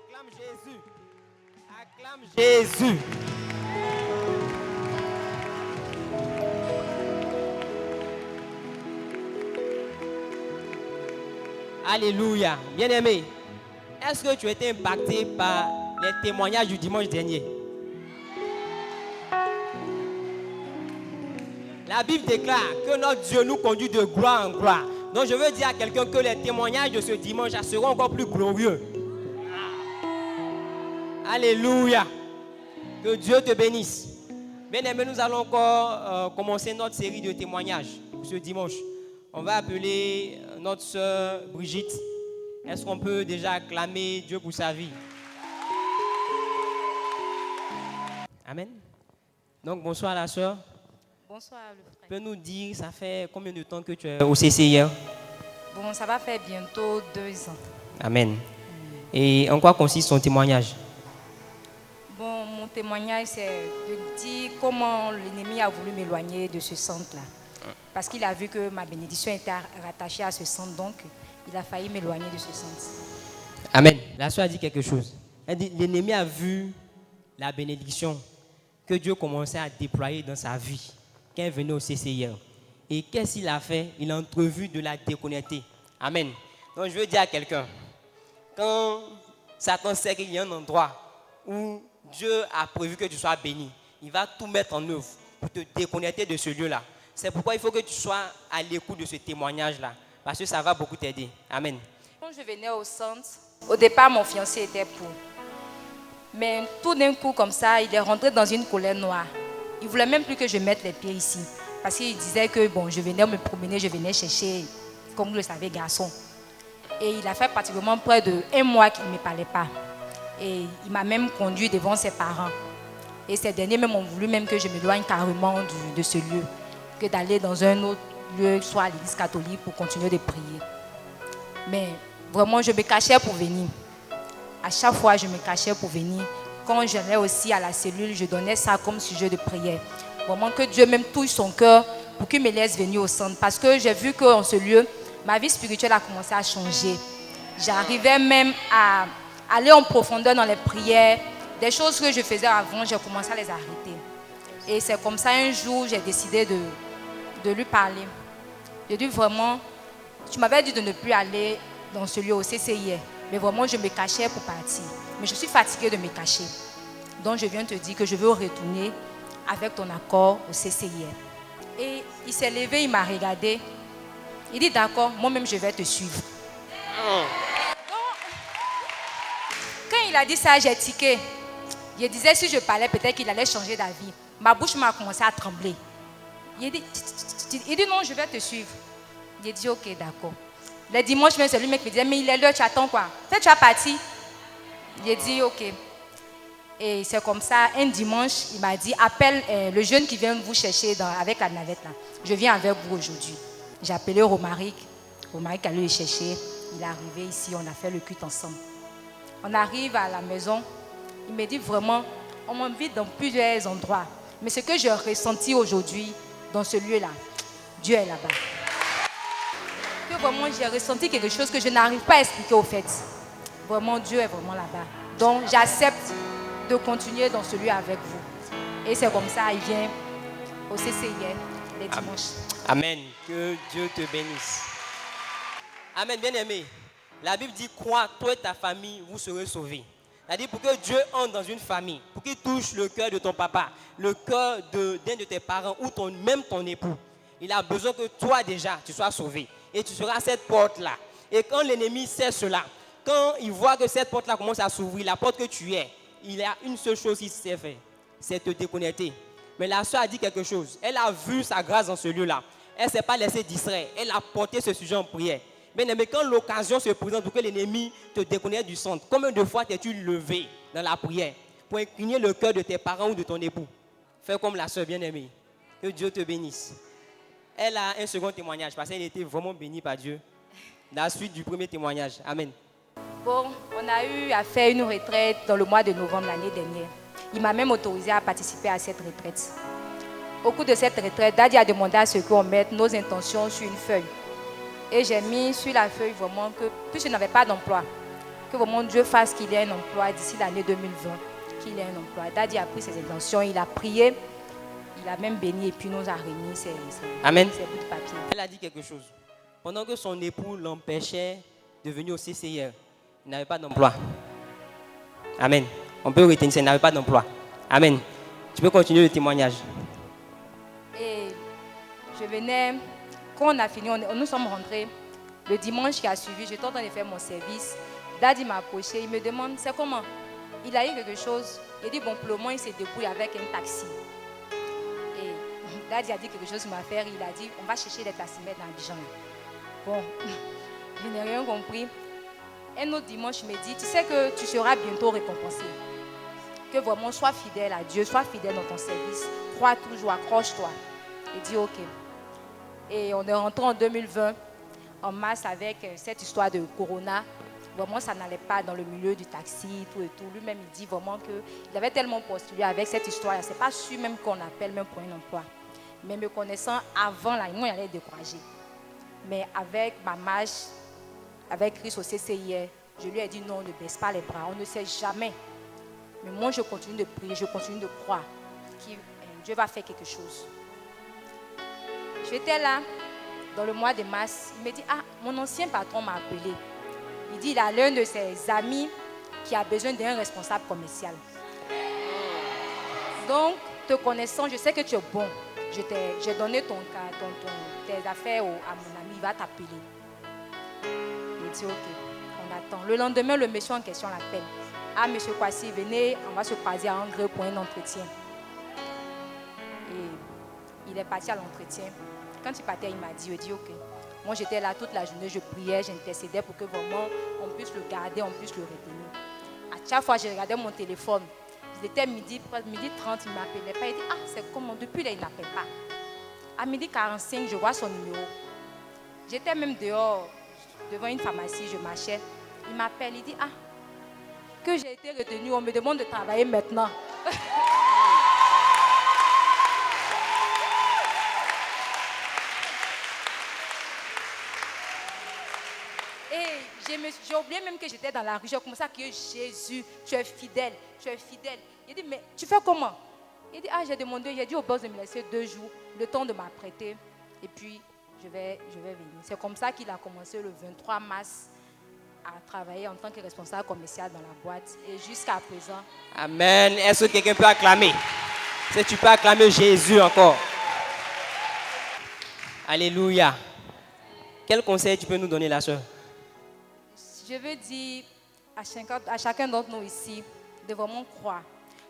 Acclame Jésus. Acclame Jésus. Alléluia. Bien-aimé, est-ce que tu as été impacté par les témoignages du dimanche dernier? La Bible déclare que notre Dieu nous conduit de gloire en gloire. Donc je veux dire à quelqu'un que les témoignages de ce dimanche seront encore plus glorieux. Alléluia. Que Dieu te bénisse. Bien-aimé, nous allons encore commencer notre série de témoignages ce dimanche. On va appeler notre sœur Brigitte. Est-ce qu'on peut déjà acclamer Dieu pour sa vie? Amen. Donc bonsoir la sœur. Bonsoir le frère. Tu peux nous dire, ça fait combien de temps que tu es au CCIR? Bon, ça va faire bientôt 2 ans. Amen. Et en quoi consiste son témoignage? Bon, mon témoignage, c'est de dire comment l'ennemi a voulu m'éloigner de ce centre-là. Parce qu'il a vu que ma bénédiction était rattachée à ce centre, donc il a failli m'éloigner de ce centre. Amen. La soeur a dit quelque chose. Elle dit, l'ennemi a vu la bénédiction que Dieu commençait à déployer dans sa vie quand il venait au CCIR. Et qu'est-ce qu'il a fait? Il a entrevu de la déconnecter. Amen. Donc je veux dire à quelqu'un, quand Satan sait qu'il y a un endroit où Dieu a prévu que tu sois béni, il va tout mettre en œuvre pour te déconnecter de ce lieu-là. C'est pourquoi il faut que tu sois à l'écoute de ce témoignage-là, parce que ça va beaucoup t'aider. Amen. Quand je venais au centre, au départ, mon fiancé était pour. Mais tout d'un coup, comme ça, il est rentré dans une colère noire. Il ne voulait même plus que je mette les pieds ici. Parce qu'il disait que bon, je venais me promener, je venais chercher, comme vous le savez, garçon. Et il a fait pratiquement près de 1 mois qu'il ne me parlait pas. Et il m'a même conduit devant ses parents. Et ces derniers même ont voulu même que je m'éloigne carrément de ce lieu, que d'aller dans un autre lieu, soit à l'église catholique, pour continuer de prier. Mais vraiment, je me cachais pour venir. À chaque fois, je me cachais pour venir. Quand j'allais aussi à la cellule, je donnais ça comme sujet de prière. Vraiment que Dieu même touche son cœur pour qu'il me laisse venir au centre. Parce que j'ai vu qu'en ce lieu, ma vie spirituelle a commencé à changer. J'arrivais même à aller en profondeur dans les prières. Des choses que je faisais avant, j'ai commencé à les arrêter. Et c'est comme ça, un jour, j'ai décidé de lui parler. J'ai dit vraiment, tu m'avais dit de ne plus aller dans ce lieu au CCIR. Mais vraiment, je me cachais pour partir. Mais je suis fatiguée de me cacher. Donc, je viens te dire que je veux retourner avec ton accord au CCIR. Et il s'est levé, il m'a regardé. Il dit, d'accord, moi-même, je vais te suivre. Donc, quand il a dit ça, j'ai tiqué. Je disais, si je parlais, peut-être qu'il allait changer d'avis. Ma bouche m'a commencé à trembler. Il dit, non, je vais te suivre. J'ai dit, ok, d'accord. Le dimanche, c'est lui qui me disait, mais il est l'heure, tu attends quoi? Peut-être tu as parti. J'ai dit, ok. Et c'est comme ça, un dimanche, il m'a dit, appelle le jeune qui vient vous chercher avec la navette là. Je viens avec vous aujourd'hui. J'ai appelé Romaric. Romaric allait le chercher. Il est arrivé ici, on a fait le culte ensemble. On arrive à la maison. Il me dit vraiment, on m'invite dans plusieurs endroits. Mais ce que j'ai ressenti aujourd'hui, dans ce lieu-là, Dieu est là-bas. Que vraiment, j'ai ressenti quelque chose que je n'arrive pas à expliquer au fait. Vraiment, Dieu est vraiment là-bas. Donc, j'accepte de continuer dans ce lieu avec vous. Et c'est comme ça, il vient au CCIR les dimanches. Amen. Que Dieu te bénisse. Amen, bien-aimé. La Bible dit, crois, toi et ta famille, vous serez sauvés. C'est-à-dire, pour que Dieu entre dans une famille, pour qu'il touche le cœur de ton papa, le cœur d'un de tes parents ou même ton époux, il a besoin que toi déjà, tu sois sauvé. Et tu seras à cette porte-là. Et quand l'ennemi sait cela, quand il voit que cette porte-là commence à s'ouvrir, la porte que tu es, il y a une seule chose qu'il sait faire, c'est te déconnecter. Mais la soeur a dit quelque chose. Elle a vu sa grâce dans ce lieu-là. Elle ne s'est pas laissée distraire. Elle a porté ce sujet en prière. Mais quand l'occasion se présente pour que l'ennemi te déconnecte du centre, combien de fois t'es-tu levé dans la prière pour incliner le cœur de tes parents ou de ton époux? Fais comme la soeur bien-aimée. Que Dieu te bénisse. Elle a un second témoignage parce qu'elle était vraiment bénie par Dieu. Dans la suite du premier témoignage. Amen. Bon, on a eu à faire une retraite dans le mois de novembre l'année dernière. Il m'a même autorisé à participer à cette retraite. Au cours de cette retraite, Daddy a demandé à ce qu'on mette nos intentions sur une feuille. Et j'ai mis sur la feuille vraiment que, puisque je n'avais pas d'emploi, que vraiment Dieu fasse qu'il ait un emploi d'ici l'année 2020, qu'il ait un emploi. Daddy a pris ses intentions, il a prié, il a même béni et puis nous a remis ses Amen. bouts de papier. Elle a dit quelque chose. Pendant que son époux l'empêchait de venir au CCIR, il n'avait pas d'emploi. Amen. On peut retenir ça, il n'avait pas d'emploi. Amen. Tu peux continuer le témoignage. Et je venais, quand on a fini, nous sommes rentrés. Le dimanche qui a suivi, j'étais en train de faire mon service. Daddy m'a approché, il me demande, c'est comment? Il a eu quelque chose. Il dit, bon, pour le moment, il s'est débrouillé avec un taxi. Et Daddy a dit quelque chose sur ma affaire. Il a dit, on va chercher des taximètres dans Abidjan. Bon, je n'ai rien compris. Un autre dimanche, il me dit, tu sais que tu seras bientôt récompensé. Que vraiment, sois fidèle à Dieu, sois fidèle dans ton service. Crois toujours, accroche-toi. Il dit, ok. Et on est rentré en 2020, en mars, avec cette histoire de Corona. Vraiment, ça n'allait pas dans le milieu du taxi, tout et tout. Lui-même, il dit vraiment qu'il avait tellement postulé avec cette histoire. Ce n'est pas sûr même qu'on appelle même pour un emploi. Mais me connaissant avant, là, moi, il allait décourager. Mais avec ma marche, avec Chris au CCIR, je lui ai dit non, ne baisse pas les bras. On ne sait jamais. Mais moi, je continue de prier, je continue de croire que Dieu va faire quelque chose. J'étais là, dans le mois de mars. Il me dit, ah, mon ancien patron m'a appelé. Il dit, il a l'un de ses amis qui a besoin d'un responsable commercial. Donc, te connaissant, je sais que tu es bon. J'ai donné tes affaires à mon ami, il va t'appeler. Il dit, ok, on attend. Le lendemain, le monsieur en question l'appelle. Ah, monsieur Kwasi, venez, on va se croiser à Angers pour un entretien. Et il est parti à l'entretien. Quand il partait, il m'a dit, ok. Moi, j'étais là toute la journée, je priais, j'intercédais pour que vraiment on puisse le garder, on puisse le retenir. À chaque fois, je regardais mon téléphone. Il était midi 30, il ne m'appelait pas. Il dit, ah, c'est comment? Depuis là, il n'appelle pas. À midi 45, je vois son numéro. J'étais même dehors, devant une pharmacie, je marchais. Il m'appelle, il dit, ah, que j'ai été retenu, on me demande de travailler maintenant. Et j'ai oublié même que j'étais dans la rue. J'ai commencé à crier, Jésus, tu es fidèle, tu es fidèle. Il dit, mais tu fais comment? Il dit, ah, j'ai dit au boss de me laisser 2 jours, le temps de m'apprêter. Et puis, je vais venir. C'est comme ça qu'il a commencé le 23 mars à travailler en tant que responsable commercial dans la boîte. Et jusqu'à présent. Amen. Est-ce que quelqu'un peut acclamer? Si tu peux acclamer Jésus encore. Alléluia. Quel conseil tu peux nous donner, la soeur? Je veux dire à chacun d'entre nous ici de vraiment croire.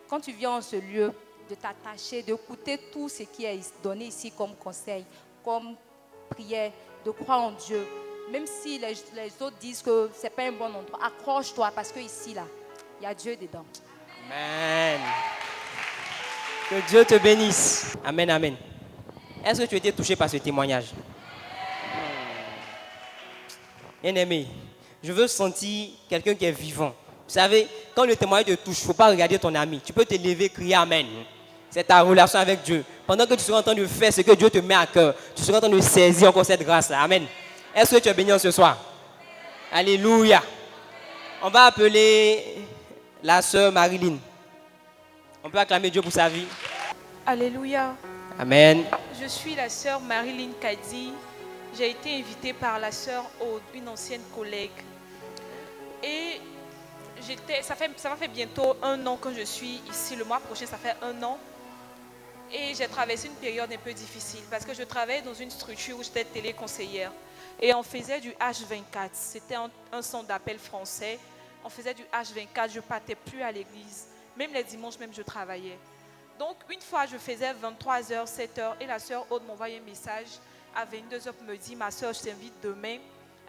Quand tu viens en ce lieu, de t'attacher, d'écouter tout ce qui est donné ici comme conseil, comme prière, de croire en Dieu. Même si les autres disent que ce n'est pas un bon endroit, accroche-toi parce qu'ici, là, il y a Dieu dedans. Amen. Que Dieu te bénisse. Amen, amen. Est-ce que tu as été touché par ce témoignage? Bien-aimé, je veux sentir quelqu'un qui est vivant. Vous savez, quand le témoignage te touche, il ne faut pas regarder ton ami. Tu peux te lever, crier Amen. C'est ta relation avec Dieu. Pendant que tu seras en train de faire ce que Dieu te met à cœur, tu seras en train de saisir encore cette grâce-là. Amen. Est-ce que tu es béni ce soir? Alléluia. On va appeler la sœur Marilyn. On peut acclamer Dieu pour sa vie. Alléluia. Amen. Je suis la sœur Marilyn Kadi. J'ai été invitée par la sœur Aude, une ancienne collègue. Et ça m'a fait bientôt 1 an que je suis ici. Le mois prochain, ça fait 1 an. Et j'ai traversé une période un peu difficile parce que je travaillais dans une structure où j'étais téléconseillère. Et on faisait du H24. C'était un centre d'appel français. On faisait du H24. Je ne partais plus à l'église. Même les dimanches, même je travaillais. Donc, une fois, je faisais 23h, 7h. Et la sœur Aude m'envoyait un message à 22h pour me dire, ma sœur, je t'invite demain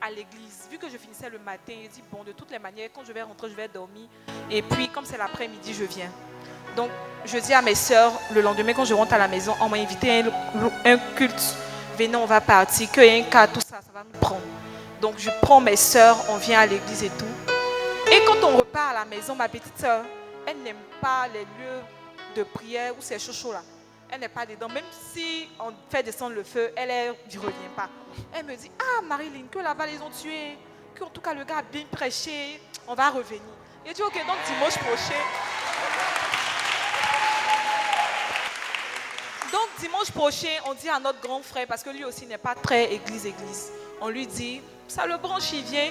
à l'église. Vu que je finissais le matin, je dis, bon, de toutes les manières, quand je vais rentrer, je vais dormir. Et puis, comme c'est l'après-midi, je viens. Donc, je dis à mes sœurs, le lendemain, quand je rentre à la maison, on m'a invité à un culte. Venez, on va partir. Qu'il y ait un cas, tout ça, ça va nous prendre. Donc, je prends mes sœurs, on vient à l'église et tout. Et quand on repart à la maison, ma petite sœur, elle n'aime pas les lieux de prière où c'est chaud là. Elle n'est pas dedans. Même si on fait descendre le feu, elle ne revient pas. Elle me dit, ah Marilyn, que là-bas, ils ont tué. que en tout cas le gars a bien prêché, on va revenir. Il a dit ok, donc dimanche prochain. Donc dimanche prochain, on dit à notre grand frère, parce que lui aussi n'est pas très église, on lui dit, ça le branche, il vient.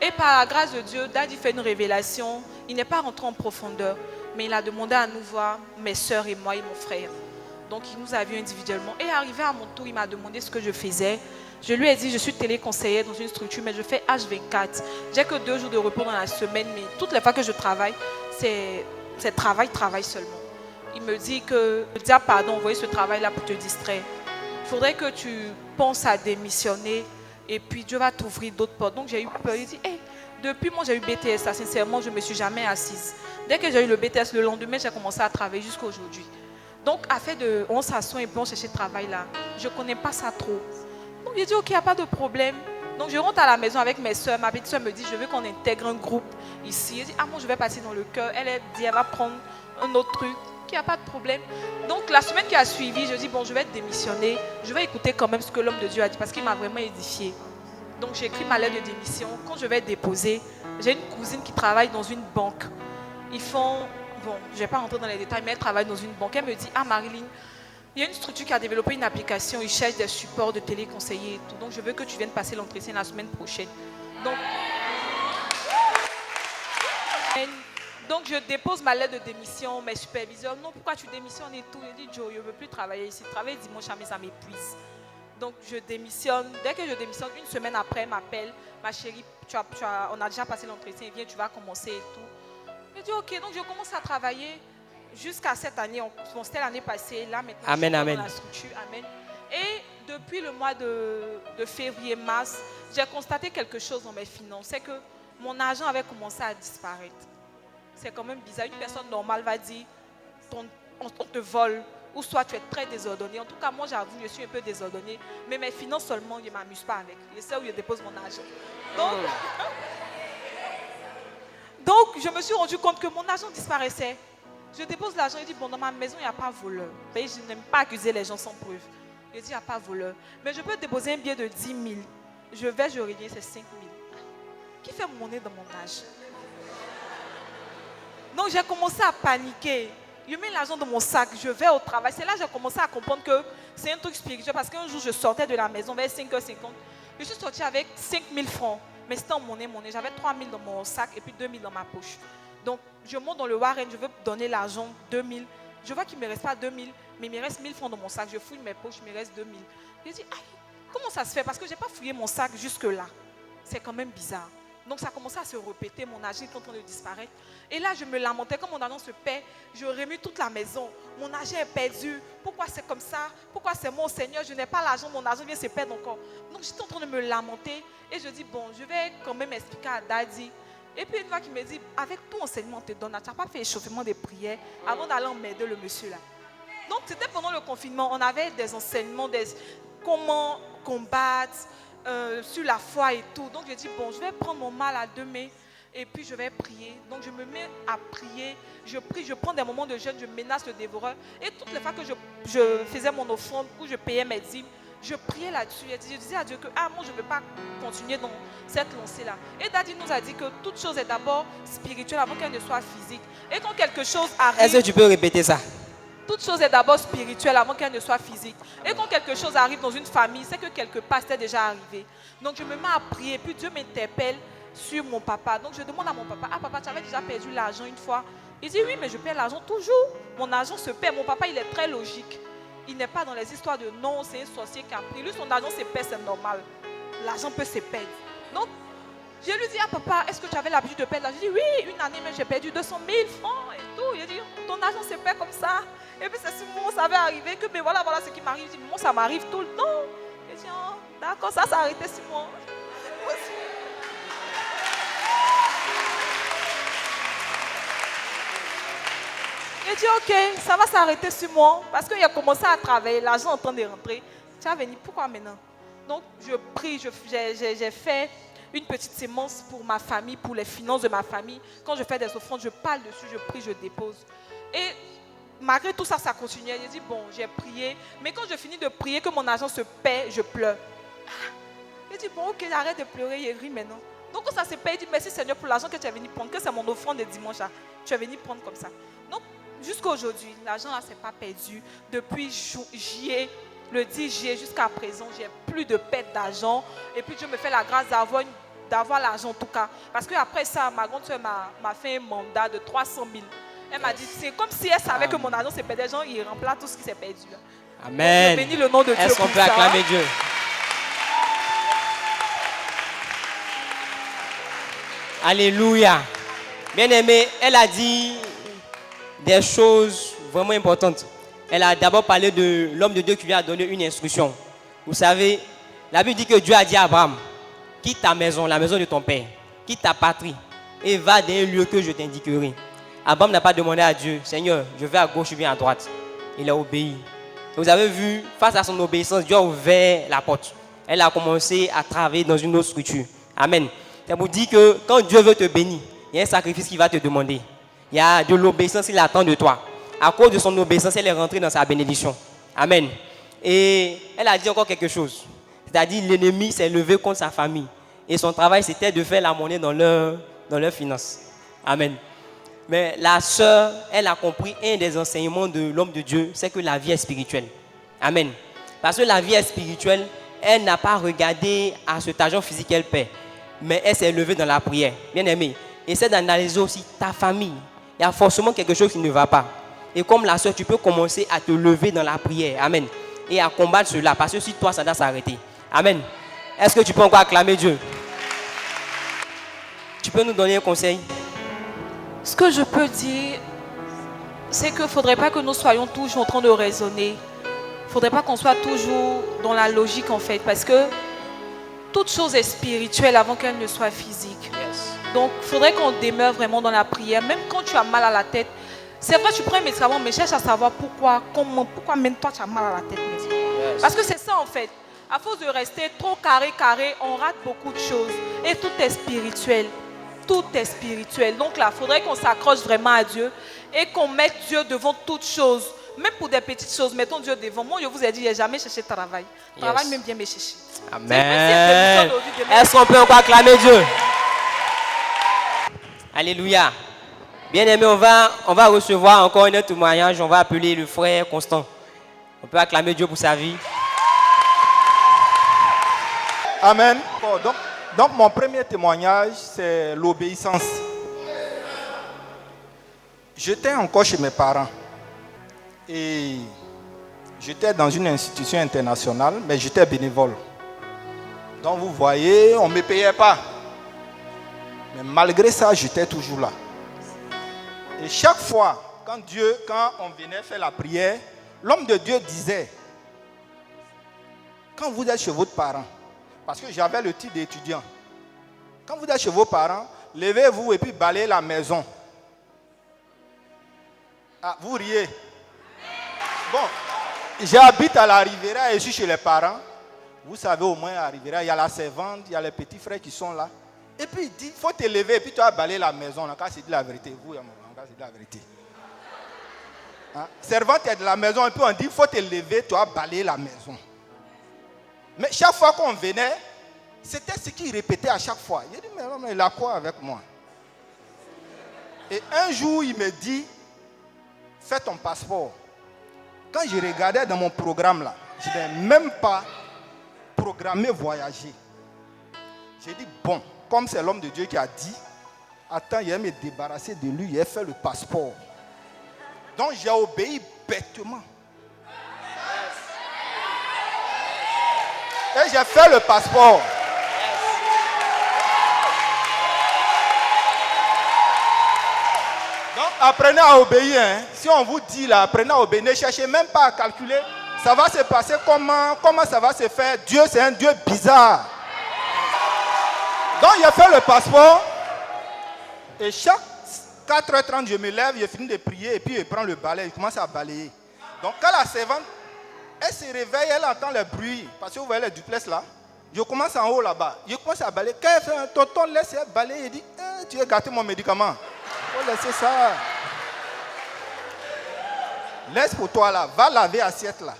Et par la grâce de Dieu, Daddy fait une révélation. Il n'est pas rentré en profondeur, mais il a demandé à nous voir, mes soeurs et moi et mon frère. Donc il nous a vus individuellement. Et arrivé à mon tour, il m'a demandé ce que je faisais. Je lui ai dit, je suis téléconseillère dans une structure, mais je fais H24. J'ai que 2 jours de repos dans la semaine, mais toutes les fois que je travaille, c'est travail seulement. Il me dit que, pardon, envoyer ce travail-là pour te distraire. Il faudrait que tu penses à démissionner et puis Dieu va t'ouvrir d'autres portes. Donc j'ai eu peur. Il dit, hey, depuis moi j'ai eu BTS, là, sincèrement, je ne me suis jamais assise. Dès que j'ai eu le BTS, le lendemain, j'ai commencé à travailler jusqu'à aujourd'hui. Donc, on s'assoit et puis on cherche le travail là. Je ne connais pas ça trop. Donc j'ai dit, ok, il n'y a pas de problème. Donc je rentre à la maison avec mes soeurs. Ma petite soeur me dit, je veux qu'on intègre un groupe ici. Elle dit, ah moi je vais passer dans le cœur. Elle dit, elle va prendre un autre truc. Il n'y a pas de problème. Donc la semaine qui a suivi, je dis, bon, je vais démissionner. Je vais écouter quand même ce que l'homme de Dieu a dit parce qu'il m'a vraiment édifié. Donc j'ai écrit ma lettre de démission. Quand je vais déposer, j'ai une cousine qui travaille dans une banque. Ils font, bon, je ne vais pas rentrer dans les détails, mais elle travaille dans une banque. Elle me dit, ah Marilyn, il y a une structure qui a développé une application, ils cherchent des supports de téléconseillers et tout. Donc je veux que tu viennes passer l'entretien la semaine prochaine. Donc je dépose ma lettre de démission, mes superviseurs, non, pourquoi tu démissionnes et tout. Je dis, Joe, je ne veux plus travailler ici. Travailler dimanche, mais ça m'épuise. Donc je démissionne. Dès que je démissionne, une semaine après, elle m'appelle, ma chérie, on a déjà passé l'entretien, viens, tu vas commencer et tout. Je dis, ok, donc je commence à travailler jusqu'à cette année. C'était l'année passée, là maintenant, amen, je suis dans la structure. Amen. Et depuis le mois de février-mars, j'ai constaté quelque chose dans mes finances. C'est que mon argent avait commencé à disparaître. C'est quand même bizarre. Une personne normale va dire, on te vole, ou soit tu es très désordonné. En tout cas, moi j'avoue, je suis un peu désordonné. Mais mes finances seulement, je ne m'amuse pas avec. Je sais où je dépose mon argent. Donc, je me suis rendu compte que mon argent disparaissait. Je dépose l'argent et dis, bon, dans ma maison, il n'y a pas voleur. Mais je n'aime pas accuser les gens sans preuve. Je dis, il n'y a pas voleur. Mais je peux déposer un billet de 10 000. Je reviens, c'est 5 000. Qui fait monnaie dans mon âge? Donc, j'ai commencé à paniquer. Je mets l'argent dans mon sac, je vais au travail. C'est là que j'ai commencé à comprendre que c'est un truc spirituel. Parce qu'un jour, je sortais de la maison vers 5h50. Je suis sortie avec 5 000 francs. Mais c'était en monnaie. J'avais 3 000 dans mon sac et puis 2 000 dans ma poche. Donc, je monte dans le Warren, je veux donner l'argent, 2 000. Je vois qu'il ne me reste pas 2 000, mais il me reste 1 000 francs dans mon sac. Je fouille mes poches, il me reste 2 000. Je dis, comment ça se fait? Parce que je n'ai pas fouillé mon sac jusque-là. C'est quand même bizarre. Donc, ça a commencé à se répéter. Mon argent est en train de disparaître. Et là, je me lamentais. Quand mon argent se perd, je remue toute la maison. Mon argent est perdu. Pourquoi c'est comme ça? Pourquoi c'est mon Seigneur? Je n'ai pas l'argent, mon argent vient se perdre encore. Donc, j'étais en train de me lamenter. Et je dis, bon, je vais quand même expliquer à Daddy. Et puis une fois qu'il me dit, avec tout enseignement on te donne, tu n'as pas fait échauffement des prières avant d'aller emmerder le monsieur là. Donc c'était pendant le confinement, on avait des enseignements, comment combattre sur la foi et tout. Donc je dis, bon, je vais prendre mon mal à 2 mains et puis je vais prier. Donc je me mets à prier, je prie, je prends des moments de jeûne, je menace le dévoreur. Et toutes les fois que je faisais mon offrande ou je payais mes dîmes, je priais là-dessus. Je disais à Dieu que moi je ne veux pas continuer dans cette lancée-là. Et Daddy nous a dit que toute chose est d'abord spirituelle avant qu'elle ne soit physique. Et quand quelque chose arrive... Est-ce que tu peux répéter ça? Toute chose est d'abord spirituelle avant qu'elle ne soit physique. Et quand quelque chose arrive dans une famille, c'est que quelque part c'était déjà arrivé. Donc je me mets à prier. Puis Dieu m'interpelle sur mon papa. Donc je demande à mon papa, papa, tu avais déjà perdu l'argent une fois? Il dit, oui, mais je perds l'argent toujours. Mon argent se perd. Mon papa, il est très logique. Il n'est pas dans les histoires de non, c'est un sorcier qui a pris. Lui, son argent se perd, c'est normal. L'argent peut se perdre. Donc, je lui dis, papa, est-ce que tu avais l'habitude de perdre l'argent? Je dis, oui, une année, mais j'ai perdu 200 000 francs et tout. Il dit, ton argent se perd comme ça. Et puis, c'est souvent, ça avait arrivé que, mais voilà ce qui m'arrive. Je dis, moi, ça m'arrive tout le temps. Je dis, d'accord, ça s'est arrêté 6 mois. J'ai dit, ok, ça va s'arrêter sur moi. Parce qu'il a commencé à travailler, l'argent est en train de rentrer. Tu vas venir, pourquoi maintenant? Donc, je prie, j'ai fait une petite sémence pour ma famille, pour les finances de ma famille. Quand je fais des offrandes, je parle dessus, je prie, je dépose. Et malgré tout ça, ça continuait. J'ai dit, bon, j'ai prié. Mais quand je finis de prier, que mon argent se perd, je pleure. J'ai dit, bon, ok, arrête de pleurer, il rit maintenant. Donc quand ça s'est payé, il dit, merci Seigneur pour l'argent que tu es venu prendre, que c'est mon offrande de dimanche, là. Tu es venu prendre comme ça. Donc jusqu'à aujourd'hui, l'argent là, c'est pas perdu. Depuis juillet, le 10 juillet jusqu'à présent, j'ai plus de perte d'argent. Et puis Dieu me fait la grâce d'avoir l'argent en tout cas. Parce qu'après ça, ma grande soeur m'a fait un mandat de 300 000. Elle m'a dit, c'est comme si elle savait que mon argent s'est perdu. Genre, il remplace tout ce qui s'est perdu. Là. Amen. Donc, je bénis le nom de Dieu. Est-ce qu'on peut acclamer Dieu? Alléluia. Bien-aimé, elle a dit des choses vraiment importantes. Elle a d'abord parlé de l'homme de Dieu qui lui a donné une instruction. Vous savez, la Bible dit que Dieu a dit à Abraham, quitte ta maison, la maison de ton père, quitte ta patrie et va dans un lieu que je t'indiquerai. Abraham n'a pas demandé à Dieu, Seigneur, je vais à gauche, je viens à droite. Il a obéi. Vous avez vu, face à son obéissance, Dieu a ouvert la porte. Elle a commencé à travailler dans une autre structure. Amen. Ça vous dit que quand Dieu veut te bénir, il y a un sacrifice qu'il va te demander. Il y a de l'obéissance qu'il attend de toi. À cause de son obéissance, elle est rentrée dans sa bénédiction. Amen. Et elle a dit encore quelque chose. C'est-à-dire l'ennemi s'est levé contre sa famille. Et son travail, c'était de faire la monnaie dans leurs finances. Amen. Mais la sœur, elle a compris un des enseignements de l'homme de Dieu, c'est que la vie est spirituelle. Amen. Parce que la vie est spirituelle, elle n'a pas regardé à cet argent physique qu'elle paie. Mais elle s'est levée dans la prière. Bien aimé, essaie d'analyser aussi ta famille. Il y a forcément quelque chose qui ne va pas. Et comme la sœur, tu peux commencer à te lever dans la prière. Amen. Et à combattre cela. Parce que si toi, ça doit s'arrêter. Amen. Est-ce que tu peux encore acclamer Dieu? Tu peux nous donner un conseil? Ce que je peux dire, c'est qu'il ne faudrait pas que nous soyons toujours en train de raisonner. Il ne faudrait pas qu'on soit toujours dans la logique en fait. Parce que toute chose est spirituelle avant qu'elle ne soit physique. Yes. Donc il faudrait qu'on demeure vraiment dans la prière. Même quand tu as mal à la tête. C'est vrai, tu prends un médicament, mais cherche à savoir pourquoi même toi tu as mal à la tête. Yes. Parce que c'est ça en fait. À force de rester trop carré, on rate beaucoup de choses. Et tout est spirituel. Tout est spirituel. Donc là, il faudrait qu'on s'accroche vraiment à Dieu et qu'on mette Dieu devant toutes choses. Même pour des petites choses, mettons Dieu devant. Moi, je vous ai dit, je n'ai jamais cherché travail. Travail même bien me chercher. Amen. Est-ce qu'on peut encore acclamer Dieu? Alléluia. Bien aimé, on va recevoir encore un autre témoignage. On va appeler le frère Constant. On peut acclamer Dieu pour sa vie. Amen. Bon, donc mon premier témoignage, c'est l'obéissance. J'étais encore chez mes parents. Et j'étais dans une institution internationale, mais j'étais bénévole. Donc vous voyez, on ne me payait pas. Mais malgré ça, j'étais toujours là. Et chaque fois, quand on venait faire la prière, l'homme de Dieu disait, quand vous êtes chez votre parent, parce que j'avais le titre d'étudiant, quand vous êtes chez vos parents, levez-vous et puis balayez la maison. Ah, vous riez. Bon, j'habite à la Riviera et je suis chez les parents. Vous savez, au moins à la Riviera, il y a la servante, il y a les petits frères qui sont là. Et puis il dit, il faut te lever et puis tu vas balayer la maison. Quand c'est dit la vérité, vous, quand c'est dit la vérité. Hein? Servante est de la maison et puis on dit, il faut te lever, tu vas balayer la maison. Mais chaque fois qu'on venait, c'était ce qu'il répétait à chaque fois. Il dit, mais il a quoi avec moi? Et un jour, il me dit, fais ton passeport. Quand je regardais dans mon programme là, je n'ai même pas programmé voyager. J'ai dit, bon, comme c'est l'homme de Dieu qui a dit, attends, il va me débarrasser de lui, il a fait le passeport. Donc j'ai obéi bêtement. Et j'ai fait le passeport. Donc apprenez à obéir. Hein. Si on vous dit là, apprenez à obéir. Ne cherchez même pas à calculer. Ça va se passer comment ça va se faire. Dieu, c'est un Dieu bizarre. Donc j'ai fait le passeport. Et chaque 4h30, je me lève, je finis de prier. Et puis je prends le balai, je commence à balayer. Donc quand la servante, elle se réveille, elle entend le bruit. Parce que vous voyez les duplex là. Je commence en haut là-bas. Je commence à balayer. Quand elle fait un tonton, laisse elle balayer. Il dit, tu as gâté mon médicament. Il faut laisser ça. Laisse pour toi là. Va laver l'assiette là.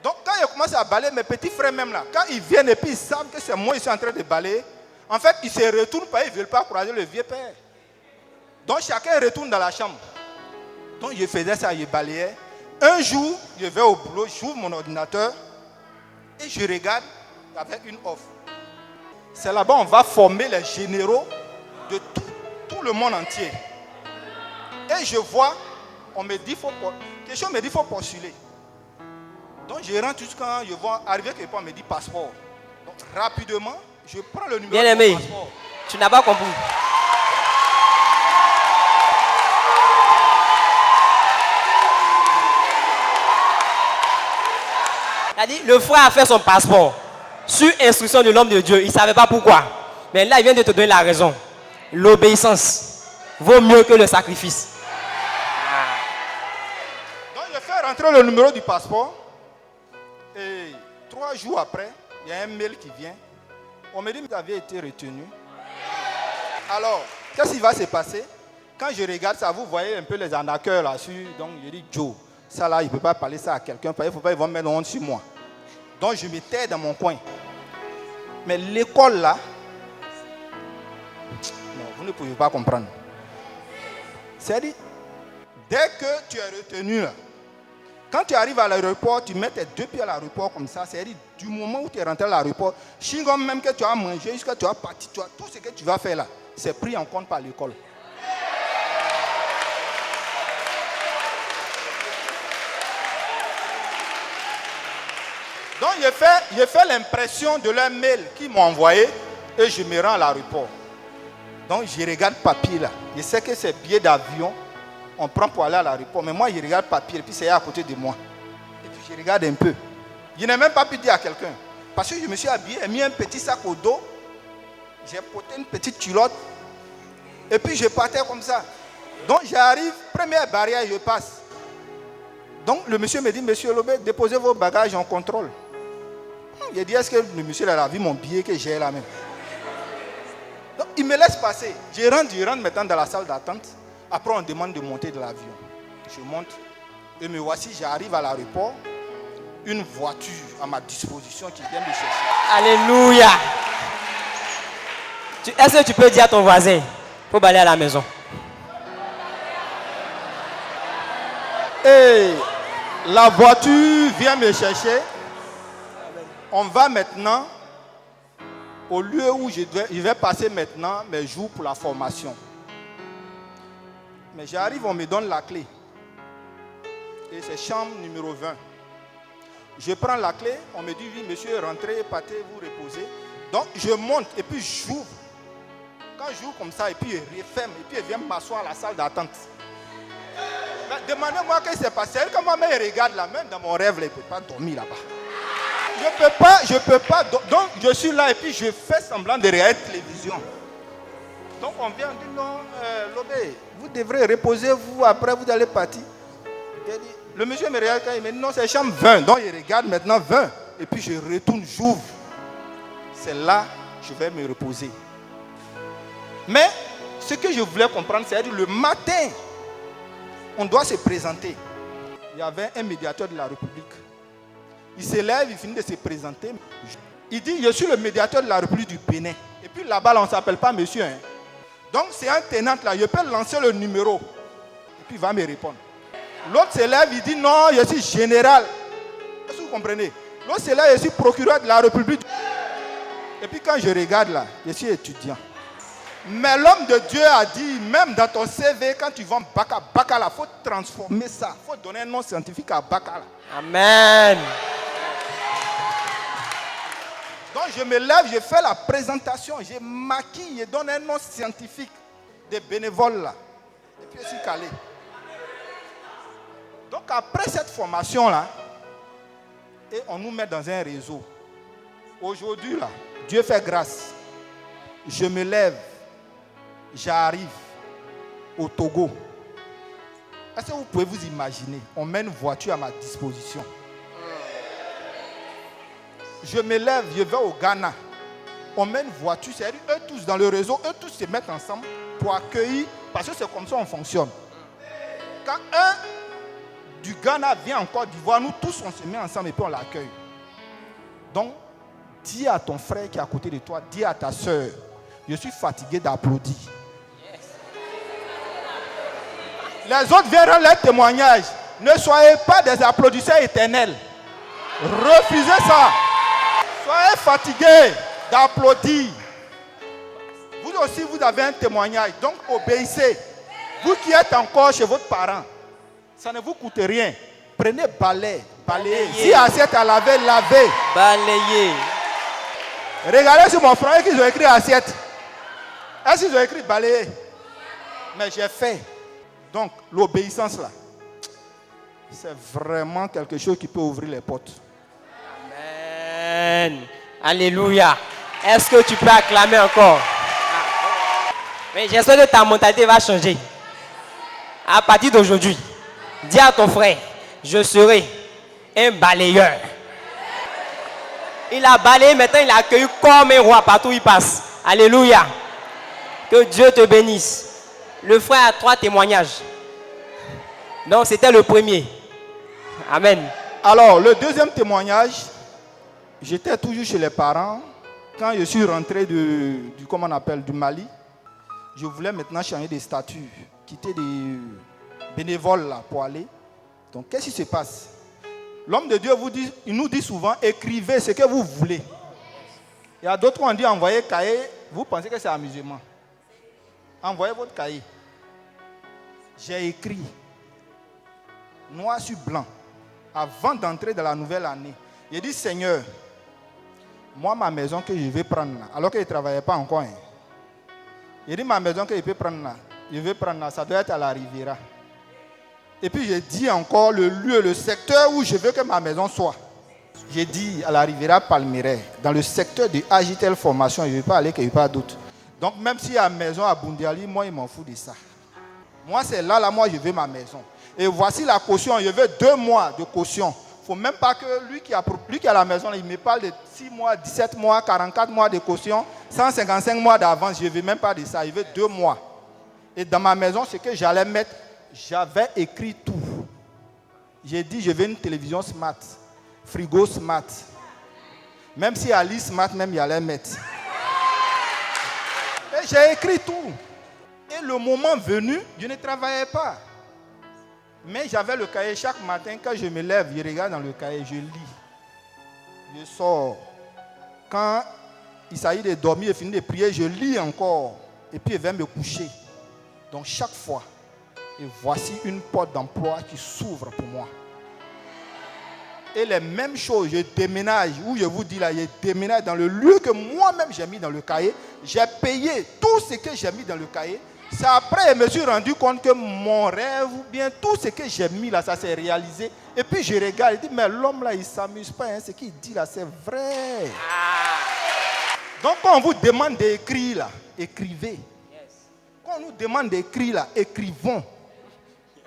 Donc quand il commence à balayer, mes petits frères même là, quand ils viennent et puis ils savent que c'est moi qui suis en train de balayer, en fait ils se retournent pas, ils ne veulent pas croiser le vieux père. Donc chacun retourne dans la chambre. Donc je faisais ça, je balayais. Un jour, je vais au boulot, j'ouvre mon ordinateur et je regarde avec une offre. C'est là-bas on va former les généraux de tout le monde entier. Et je vois, on me dit, question me dit, il faut postuler. Donc je rentre jusqu'à, je vois arriver quelque part, on me dit passeport. Donc rapidement, je prends le numéro Bien-aimé, de passeport. tu n'as pas compris. C'est-à-dire, le frère a fait son passeport sur instruction de l'homme de Dieu. Il ne savait pas pourquoi. Mais là, il vient de te donner la raison. L'obéissance vaut mieux que le sacrifice. Donc je fais rentrer le numéro du passeport. Et 3 jours après, il y a un mail qui vient. On me dit que vous avez été retenu. Alors, qu'est-ce qui va se passer? Quand je regarde ça, vous voyez un peu les arnaqueurs là-dessus. Donc je dis, Joe, ça là, il ne peut pas parler ça à quelqu'un. Il ne faut pas, ils vont mettre honte sur moi. Donc je me tais dans mon coin. Mais l'école là, non, vous ne pouvez pas comprendre. C'est-à-dire, dès que tu es retenu là, quand tu arrives à l'aéroport, tu mets tes 2 pieds à l'aéroport comme ça. C'est-à-dire, du moment où tu es rentré à l'aéroport, chingom même que tu as mangé, jusqu'à tu as parti, tout ce que tu vas faire là, c'est pris en compte par l'école. Donc, j'ai fait l'impression de leur mail qu'ils m'ont envoyé et je me rends à l'aéroport. Donc, je regarde le papier là. Je sais que c'est billet d'avion. On prend pour aller à l'aéroport. Mais moi, je regarde le papier et puis c'est à côté de moi. Et puis, je regarde un peu. Je n'ai même pas pu dire à quelqu'un. Parce que je me suis habillé, j'ai mis un petit sac au dos. J'ai porté une petite culotte. Et puis, je partais comme ça. Donc, j'arrive, première barrière, je passe. Donc, le monsieur me dit, monsieur Lobé, déposez vos bagages en contrôle. J'ai dit, est-ce que le monsieur a vu mon billet que j'ai là même? Donc, il me laisse passer. Je rentre maintenant dans la salle d'attente. Après, on demande de monter de l'avion. Je monte. Et me voici, j'arrive à l'aéroport. Une voiture à ma disposition qui vient me chercher. Alléluia. Est-ce que tu peux dire à ton voisin, il faut aller à la maison? Et la voiture vient me chercher. On va maintenant au lieu où je vais passer maintenant mes jours pour la formation. Mais j'arrive, on me donne la clé. Et c'est chambre numéro 20. Je prends la clé, on me dit, oui, monsieur, rentrez, partez, vous reposez. Donc, je monte et puis j'ouvre. Quand j'ouvre comme ça, et puis je referme, et puis je viens m'asseoir à la salle d'attente. Demandez-moi ce qui s'est passé. Elle, comment elle regarde là, même dans mon rêve, elle ne peut pas dormir là-bas. Je peux pas. Donc, je suis là et puis je fais semblant de regarder la télévision. Donc, on vient, on dit, non, Lobé, vous devrez reposer, vous, après, vous allez partir. Le monsieur me regarde quand il me dit, non, c'est chambre 20. Donc, il regarde maintenant 20. Et puis, je retourne, j'ouvre. C'est là que je vais me reposer. Mais, ce que je voulais comprendre, c'est que le matin, on doit se présenter. Il y avait un médiateur de la République. Il se lève, il finit de se présenter. Il dit, je suis le médiateur de la République du Bénin. Et puis là-bas, on ne s'appelle pas monsieur. Hein. Donc, c'est un tenant là. Je peux lancer le numéro. Et puis, il va me répondre. L'autre se lève, il dit, non, je suis général. Est-ce que vous comprenez? L'autre se lève, je suis procureur de la République. Et puis, quand je regarde là, je suis étudiant. Mais l'homme de Dieu a dit, même dans ton CV, quand tu vends Bacala, il faut transformer ça. Il faut donner un nom scientifique à Bacala. Amen. Donc je me lève, je fais la présentation, je maquille, je donne un nom scientifique des bénévoles là. Et puis je suis calé. Donc après cette formation là, et on nous met dans un réseau. Aujourd'hui là, Dieu fait grâce. Je me lève, j'arrive au Togo. Est-ce que vous pouvez vous imaginer? On met une voiture à ma disposition. Je me lève, je vais au Ghana. On met une voiture, c'est-à-dire eux tous dans le réseau, eux tous se mettent ensemble pour accueillir, parce que c'est comme ça qu'on fonctionne. Quand un du Ghana vient en Côte d'Ivoire. Nous tous, on se met ensemble et puis on l'accueille. Donc, dis à ton frère qui est à côté de toi, dis à ta soeur, je suis fatigué d'applaudir. Les autres viennent rendre leur témoignage. Ne soyez pas des applaudisseurs éternels. Refusez ça. Soyez fatigués d'applaudir. Vous aussi, vous avez un témoignage. Donc, obéissez. Vous qui êtes encore chez votre parent, ça ne vous coûte rien. Prenez balai, balayez. Si assiette à laver, lavez. Balayez. Regardez sur mon frère qu'ils ont écrit assiette. Est-ce qu'ils ont écrit balayer? Mais j'ai fait. Donc, l'obéissance là, c'est vraiment quelque chose qui peut ouvrir les portes. Amen. Alléluia. Est-ce que tu peux acclamer encore? Mais j'espère que ta mentalité va changer. À partir d'aujourd'hui, dis à ton frère, je serai un balayeur. Il a balayé, maintenant il a accueilli comme un roi partout où il passe. Alléluia. Que Dieu te bénisse. Le frère a 3 témoignages. Donc c'était le premier. Amen. Alors, le deuxième témoignage, j'étais toujours chez les parents. Quand je suis rentré comment on appelle, du Mali, je voulais maintenant changer de statut, quitter des bénévoles là pour aller. Donc, qu'est-ce qui se passe? L'homme de Dieu il nous dit souvent, écrivez ce que vous voulez. Il y a d'autres qui ont dit, envoyez cahier, vous pensez que c'est amusement. Envoyez votre cahier. J'ai écrit, noir sur blanc, avant d'entrer dans la nouvelle année. J'ai dit, Seigneur, moi, ma maison que je vais prendre là, alors que je ne travaillais pas encore. J'ai dit, ma maison que je peux prendre là, ça doit être à la Riviera. Et puis j'ai dit encore le lieu, le secteur où je veux que ma maison soit. J'ai dit à la Riviera Palmeraie, dans le secteur de Agitel Formation, je ne vais pas aller quelque part d'autre. Donc même s'il y a une maison à Bundiali, moi, il m'en fout de ça. Moi, c'est là, moi, je veux ma maison. Et voici la caution, je veux 2 mois de caution. Il ne faut même pas que lui qui a la maison, il me parle de 6 mois, 17 mois, 44 mois de caution, 155 mois d'avance. Je ne veux même pas de ça, je veux 2 mois. Et dans ma maison, ce que j'allais mettre, j'avais écrit tout. J'ai dit, je veux une télévision smart, frigo smart. Même si Ali smart, même il allait mettre. Et j'ai écrit tout. Et le moment venu, je ne travaillais pas. Mais j'avais le cahier chaque matin. Quand je me lève, je regarde dans le cahier, je lis. Je sors. Quand il s'agit de dormir et finir de prier, je lis encore. Et puis je vais me coucher. Donc chaque fois, et voici une porte d'emploi qui s'ouvre pour moi. Et les mêmes choses, je déménage, où je vous dis là, je déménage dans le lieu que moi-même j'ai mis dans le cahier. J'ai payé tout ce que j'ai mis dans le cahier. C'est après, je me suis rendu compte que mon rêve, ou bien tout ce que j'ai mis là, ça s'est réalisé. Et puis je regarde, je dis, mais l'homme là, il ne s'amuse pas, hein, ce qu'il dit là, c'est vrai. Donc quand on vous demande d'écrire là, écrivez. Quand on nous demande d'écrire là, écrivons.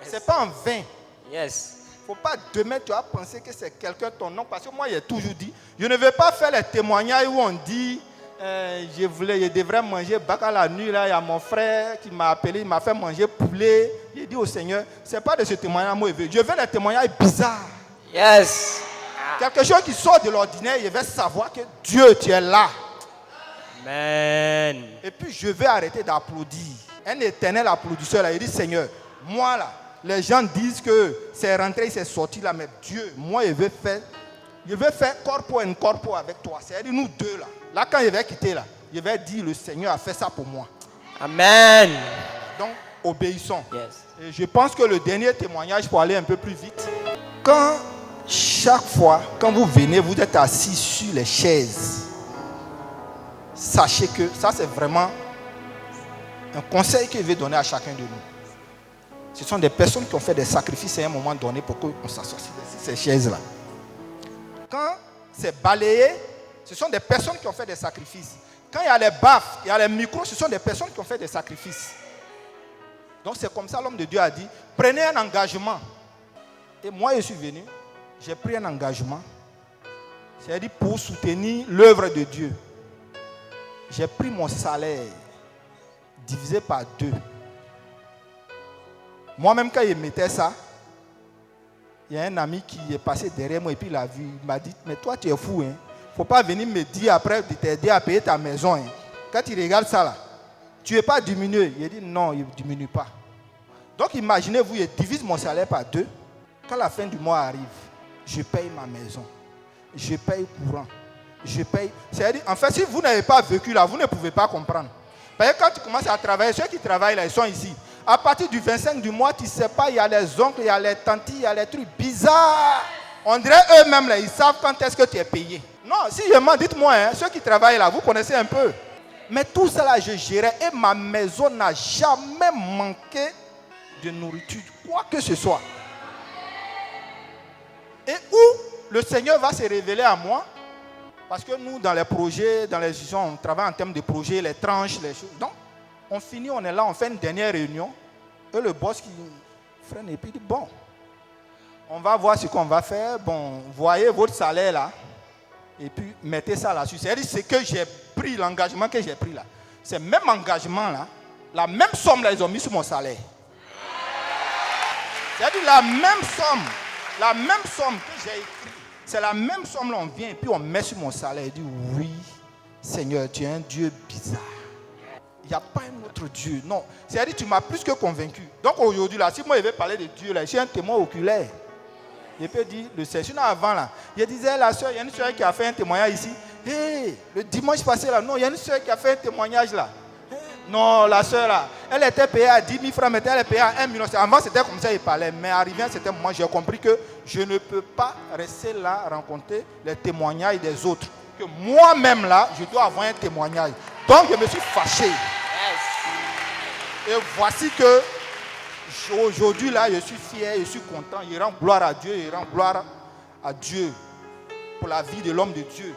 Ce n'est pas en vain. Yes. Il ne faut pas demain tu vas penser que c'est quelqu'un ton nom. Parce que moi, j'ai toujours dit, je ne vais pas faire les témoignages où on dit, je devrais manger baka la nuit. Là, il y a mon frère qui m'a appelé, il m'a fait manger poulet. J'ai dit au Seigneur, ce n'est pas de ce témoignage moi, je veux les témoignages bizarres. Yes. Quelque chose qui sort de l'ordinaire, je vais savoir que Dieu, tu es là. Amen. Et puis, je vais arrêter d'applaudir. Un éternel applaudisseur, là, il dit, Seigneur, moi là, les gens disent que c'est rentré, c'est sorti là, mais Dieu, moi je vais faire corpo and corpo avec toi. C'est-à-dire nous deux là. Là quand je vais quitter là, je vais dire le Seigneur a fait ça pour moi. Amen. Donc obéissons. Yes. Et je pense que le dernier témoignage pour aller un peu plus vite. Quand chaque fois, quand vous venez, vous êtes assis sur les chaises. Sachez que ça c'est vraiment un conseil que je vais donner à chacun de nous. Ce sont des personnes qui ont fait des sacrifices à un moment donné pour qu'on s'associe sur ces chaises-là. Quand c'est balayé, ce sont des personnes qui ont fait des sacrifices. Quand il y a les baffes, il y a les micros, ce sont des personnes qui ont fait des sacrifices. Donc c'est comme ça l'homme de Dieu a dit, prenez un engagement. Et moi je suis venu, j'ai pris un engagement. C'est-à-dire pour soutenir l'œuvre de Dieu. J'ai pris mon salaire divisé par 2. Moi-même, quand je mettais ça, Il y a un ami qui est passé derrière moi et puis il a vu. Il m'a dit, mais toi tu es fou. Il ne faut pas venir me dire après de t'aider à payer ta maison. Hein. Quand il regarde ça là, tu n'es pas diminué. Il a dit, non, il ne diminue pas. Donc imaginez-vous, je divise mon salaire par 2. Quand la fin du mois arrive, je paye ma maison. Je paye courant. Je paye. C'est-à-dire, en fait, si vous n'avez pas vécu là, vous ne pouvez pas comprendre. Parce que quand tu commences à travailler, ceux qui travaillent là, ils sont ici. À partir du 25 du mois, tu ne sais pas, il y a les oncles, il y a les tantes, il y a les trucs bizarres. On dirait eux-mêmes, là, ils savent quand est-ce que tu es payé. Non, si je mens, dites-moi, hein, ceux qui travaillent là, vous connaissez un peu. Mais tout ça là, je gérais et ma maison n'a jamais manqué de nourriture, quoi que ce soit. Et où le Seigneur va se révéler à moi, parce que nous, dans les projets, dans les institutions, on travaille en termes de projets, les tranches, les choses. Donc, on finit, on est là, on fait une dernière réunion. Et le boss qui freine et puis dit, bon, on va voir ce qu'on va faire. Bon, voyez votre salaire là. Et puis, mettez ça là-dessus. C'est-à-dire, ce que j'ai pris, l'engagement que j'ai pris là. C'est le même engagement là. La même somme là, ils ont mis sur mon salaire. C'est-à-dire, la même somme que j'ai écrite. C'est la même somme là, on vient et puis on met sur mon salaire et dit, oui, Seigneur, tu es un Dieu bizarre. Il n'y a pas un autre Dieu. Non. C'est-à-dire, tu m'as plus que convaincu. Donc aujourd'hui, là, si moi je vais parler de Dieu, là, je suis un témoin oculaire. Je peux dire, le Seigneur, avant, là, je disais, la soeur, il y a une soeur qui a fait un témoignage ici. Hey, le dimanche passé, là, non, il y a une soeur qui a fait un témoignage, là. Hey, non, la soeur, là, elle était payée à 10 000 francs, mais elle est payée à 1 million. Avant, c'était comme ça, il parlait. Mais arrivé à un certain moment, j'ai compris que je ne peux pas rester là, rencontrer les témoignages des autres. Que moi-même, là, je dois avoir un témoignage. Donc, je me suis fâché. Et voici que aujourd'hui, là, je suis fier, je suis content. Je rends gloire à Dieu, je rends gloire à Dieu pour la vie de l'homme de Dieu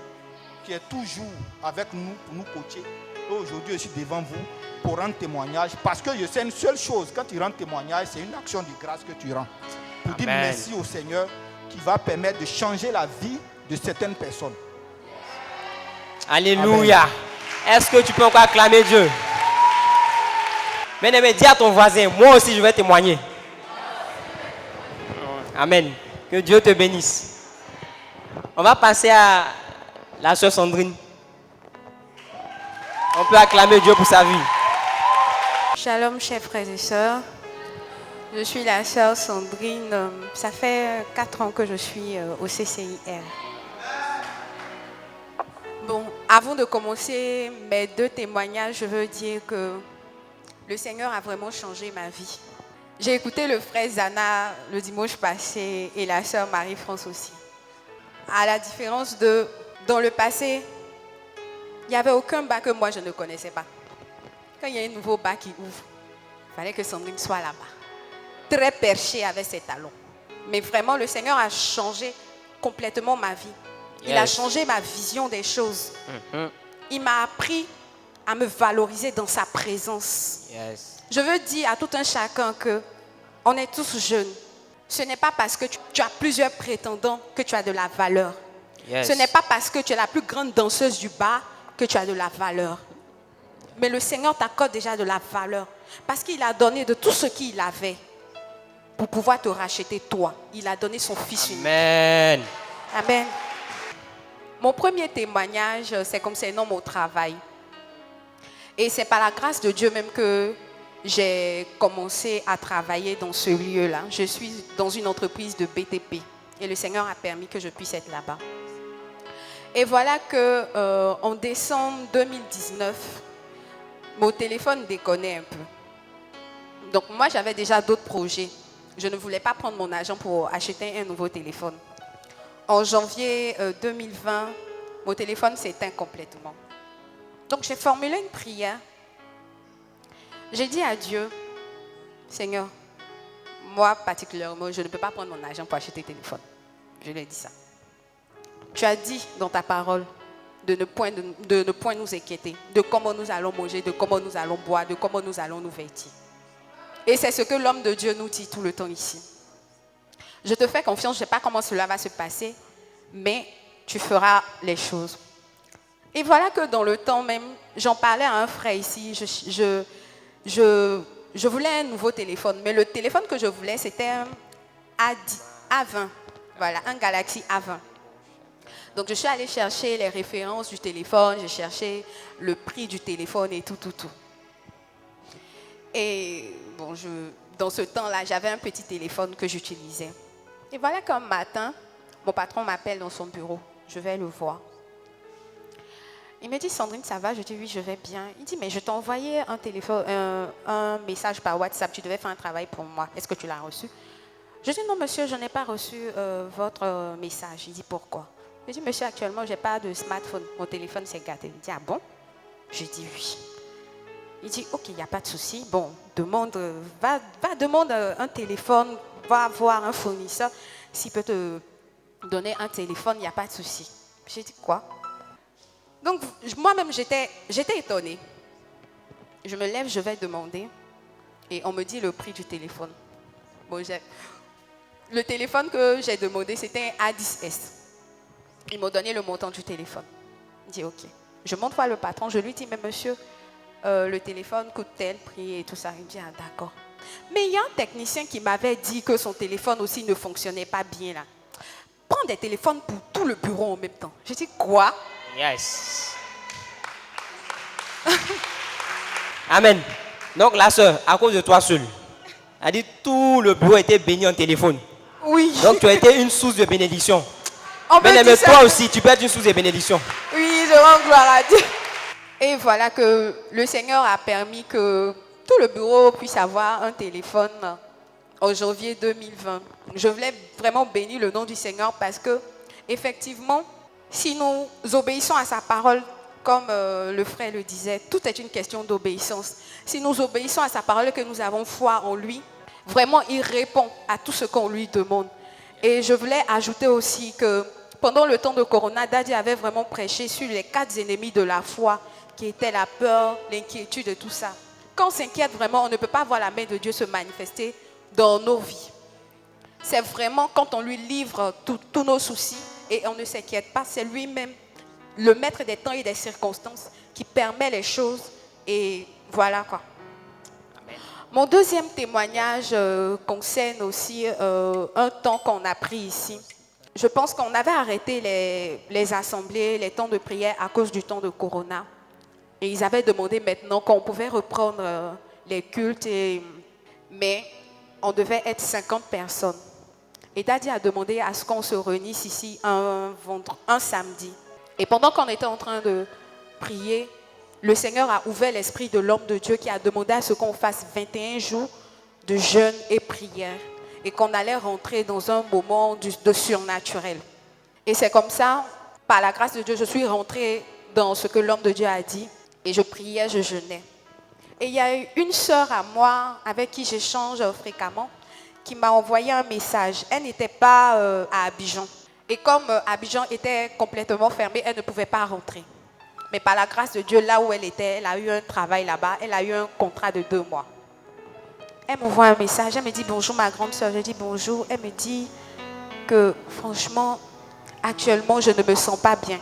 qui est toujours avec nous, pour nous coacher. Et aujourd'hui, je suis devant vous pour rendre témoignage. Parce que je sais une seule chose, quand tu rends témoignage, c'est une action de grâce que tu rends. Pour dire merci au Seigneur qui va permettre de changer la vie de certaines personnes. Alléluia. Amen. Est-ce que tu peux encore acclamer Dieu? Bien-aimé, dis à ton voisin, moi aussi je vais témoigner. Amen. Que Dieu te bénisse. On va passer à la sœur Sandrine. On peut acclamer Dieu pour sa vie. Shalom, chers frères et sœurs. Je suis la sœur Sandrine. Ça fait 4 ans que je suis au CCIR. Bon, avant de commencer mes 2 témoignages, je veux dire que le Seigneur a vraiment changé ma vie. J'ai écouté le frère Zana le dimanche passé et la sœur Marie-France aussi. À la différence de, dans le passé, il n'y avait aucun bar que moi je ne connaissais pas. Quand il y a un nouveau bar qui ouvre, il fallait que Sandrine soit là-bas. Très perchée avec ses talons. Mais vraiment, le Seigneur a changé complètement ma vie. Il a changé ma vision des choses. Il m'a appris à me valoriser dans sa présence. Je veux dire à tout un chacun que on est tous jeunes. Ce n'est pas parce que tu as plusieurs prétendants que tu as de la valeur. Ce n'est pas parce que tu es la plus grande danseuse du bar que tu as de la valeur. Mais le Seigneur t'accorde déjà de la valeur parce qu'il a donné de tout ce qu'il avait pour pouvoir te racheter toi. Il a donné son Fils unique. Amen. Amen. Mon premier témoignage, c'est concernant mon travail. Et c'est par la grâce de Dieu même que j'ai commencé à travailler dans ce lieu-là. Je suis dans une entreprise de BTP. Et le Seigneur a permis que je puisse être là-bas. Et voilà que en décembre 2019, mon téléphone déconnait un peu. Donc moi, j'avais déjà d'autres projets. Je ne voulais pas prendre mon argent pour acheter un nouveau téléphone. En janvier 2020, mon téléphone s'éteint complètement. Donc j'ai formulé une prière. J'ai dit à Dieu, Seigneur, moi particulièrement, je ne peux pas prendre mon argent pour acheter un téléphone. Je lui ai dit ça. Tu as dit dans ta parole de ne point nous inquiéter, de comment nous allons manger, de comment nous allons boire, de comment nous allons nous vêtir. Et c'est ce que l'homme de Dieu nous dit tout le temps ici. Je te fais confiance, je ne sais pas comment cela va se passer, mais tu feras les choses. Et voilà que dans le temps même, j'en parlais à un frère ici, je voulais un nouveau téléphone, mais le téléphone que je voulais, c'était un A20. Voilà, un Galaxy A20. Donc, je suis allée chercher les références du téléphone, j'ai cherché le prix du téléphone et tout. Et bon, dans ce temps-là, j'avais un petit téléphone que j'utilisais. Et voilà qu'un matin, mon patron m'appelle dans son bureau. Je vais le voir. Il me dit, Sandrine, ça va? Je dis, oui, je vais bien. Il dit, mais je t'ai envoyé un message par WhatsApp. Tu devais faire un travail pour moi. Est-ce que tu l'as reçu? Je dis, non, monsieur, je n'ai pas reçu votre message. Il dit, pourquoi? Je dis, monsieur, actuellement, je n'ai pas de smartphone. Mon téléphone s'est gâté. Il dit, ah bon? Je dis, oui. Il dit, ok, il n'y a pas de souci. Bon, va demander un téléphone, va voir un fournisseur. S'il peut te donner un téléphone, il n'y a pas de souci. J'ai dit, quoi? Donc, moi-même, j'étais étonnée. Je me lève, je vais demander. Et on me dit le prix du téléphone. Bon, le téléphone que j'ai demandé, c'était un A10S. Ils m'ont donné le montant du téléphone. Il dit, ok. Je monte voir le patron, je lui dis, mais monsieur, le téléphone coûte tel prix et tout ça. Il me dit, ah d'accord. Mais il y a un technicien qui m'avait dit que son téléphone aussi ne fonctionnait pas bien là. Prends des téléphones pour tout le bureau en même temps. Je dis, quoi? Yes. Amen. Donc la sœur, à cause de toi seule, a dit tout le bureau était béni en téléphone. Oui. Donc tu as été une source de bénédiction. Mais toi aussi, tu peux être une source de bénédiction. Oui, je rends gloire à Dieu. Et voilà que le Seigneur a permis que tout le bureau puisse avoir un téléphone en janvier 2020. Je voulais vraiment bénir le nom du Seigneur parce que, effectivement, si nous obéissons à sa parole, comme le frère le disait, tout est une question d'obéissance. Si nous obéissons à sa parole et que nous avons foi en lui, vraiment, il répond à tout ce qu'on lui demande. Et je voulais ajouter aussi que pendant le temps de Corona, Daddy avait vraiment prêché sur les 4 ennemis de la foi, qui étaient la peur, l'inquiétude et tout ça. Quand on s'inquiète vraiment, on ne peut pas voir la main de Dieu se manifester dans nos vies. C'est vraiment quand on lui livre tous nos soucis et on ne s'inquiète pas, c'est lui-même, le maître des temps et des circonstances, qui permet les choses. Et voilà quoi. Mon deuxième témoignage concerne aussi un temps qu'on a pris ici. Je pense qu'on avait arrêté les assemblées, les temps de prière à cause du temps de Corona. Et ils avaient demandé maintenant qu'on pouvait reprendre les cultes, mais on devait être 50 personnes. Et Daddy a demandé à ce qu'on se réunisse ici un samedi. Et pendant qu'on était en train de prier, le Seigneur a ouvert l'esprit de l'homme de Dieu qui a demandé à ce qu'on fasse 21 jours de jeûne et prière et qu'on allait rentrer dans un moment de surnaturel. Et c'est comme ça, par la grâce de Dieu, je suis rentrée dans ce que l'homme de Dieu a dit et je priais, je jeûnais. Et il y a eu une sœur à moi avec qui j'échange fréquemment qui m'a envoyé un message. Elle n'était pas à Abidjan. Et comme Abidjan était complètement fermé, elle ne pouvait pas rentrer. Mais par la grâce de Dieu, là où elle était, elle a eu un travail là-bas. Elle a eu un contrat de 2 mois. Elle m'envoie un message. Elle me dit bonjour ma grande soeur. Je dis bonjour. Elle me dit que franchement, actuellement, je ne me sens pas bien.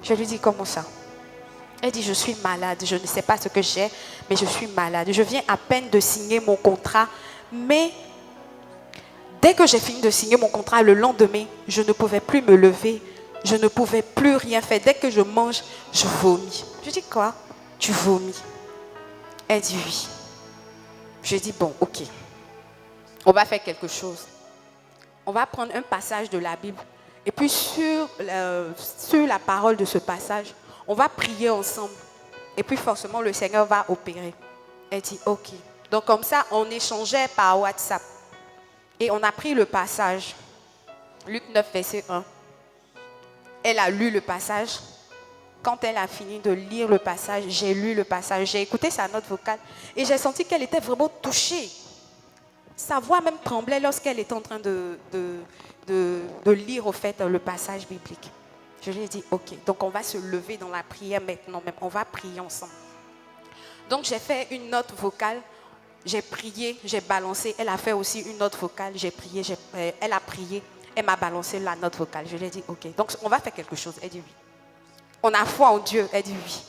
Je lui dis comment ça? Elle dit je suis malade. Je ne sais pas ce que j'ai, mais je suis malade. Je viens à peine de signer mon contrat. Mais dès que j'ai fini de signer mon contrat, le lendemain, je ne pouvais plus me lever. Je ne pouvais plus rien faire. Dès que je mange, je vomis. Je dis quoi? Tu vomis? Elle dit oui. Je dis bon, ok. On va faire quelque chose. On va prendre un passage de la Bible. Et puis sur la parole de ce passage, on va prier ensemble. Et puis forcément, le Seigneur va opérer. Elle dit ok. Donc comme ça, on échangeait par WhatsApp. Et on a pris le passage. Luc 9, verset 1. Elle a lu le passage. Quand elle a fini de lire le passage, j'ai lu le passage. J'ai écouté sa note vocale. Et j'ai senti qu'elle était vraiment touchée. Sa voix même tremblait lorsqu'elle était en train de lire au fait le passage biblique. Je lui ai dit, ok, donc on va se lever dans la prière maintenant même. On va prier ensemble. Donc j'ai fait une note vocale. J'ai prié, j'ai balancé. Elle a fait aussi une note vocale. J'ai prié, elle a prié. Elle m'a balancé la note vocale. Je lui ai dit, ok, donc on va faire quelque chose. Elle dit oui. On a foi en Dieu. Elle dit oui.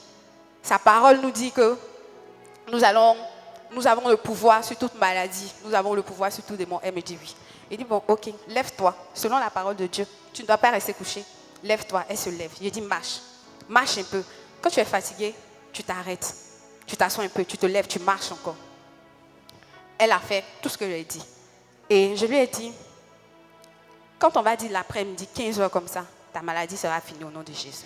Sa parole nous dit que nous allons nous avons le pouvoir sur toute maladie, nous avons le pouvoir sur tout démon. Elle me dit oui. Il dit, bon, ok, lève-toi. Selon la parole de Dieu, tu ne dois pas rester couché. Lève-toi. Elle se lève. Je dis, marche. Marche un peu. Quand tu es fatigué, tu t'arrêtes. Tu t'assois un peu, tu te lèves, tu marches encore. Elle a fait tout ce que je lui ai dit. Et je lui ai dit, quand on va dire l'après-midi, 15 heures comme ça, ta maladie sera finie au nom de Jésus.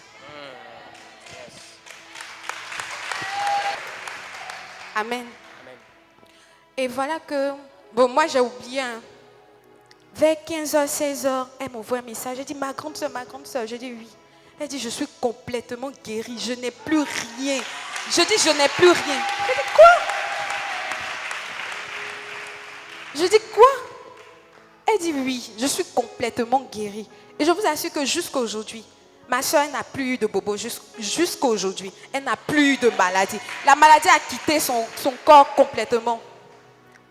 Amen. Et voilà que, bon, moi j'ai oublié, hein. Vers 15h, 16h, elle m'envoie un message. Elle dit, ma grande soeur, je dis oui. Elle dit, je suis complètement guérie, je n'ai plus rien. Je dis, je n'ai plus rien. Je dis, quoi? Je dis, quoi? Elle dit, oui, je suis complètement guérie. Et je vous assure que jusqu'à aujourd'hui, ma soeur n'a plus eu de bobo. Jusqu'à aujourd'hui, elle n'a plus eu de maladie. La maladie a quitté son corps complètement.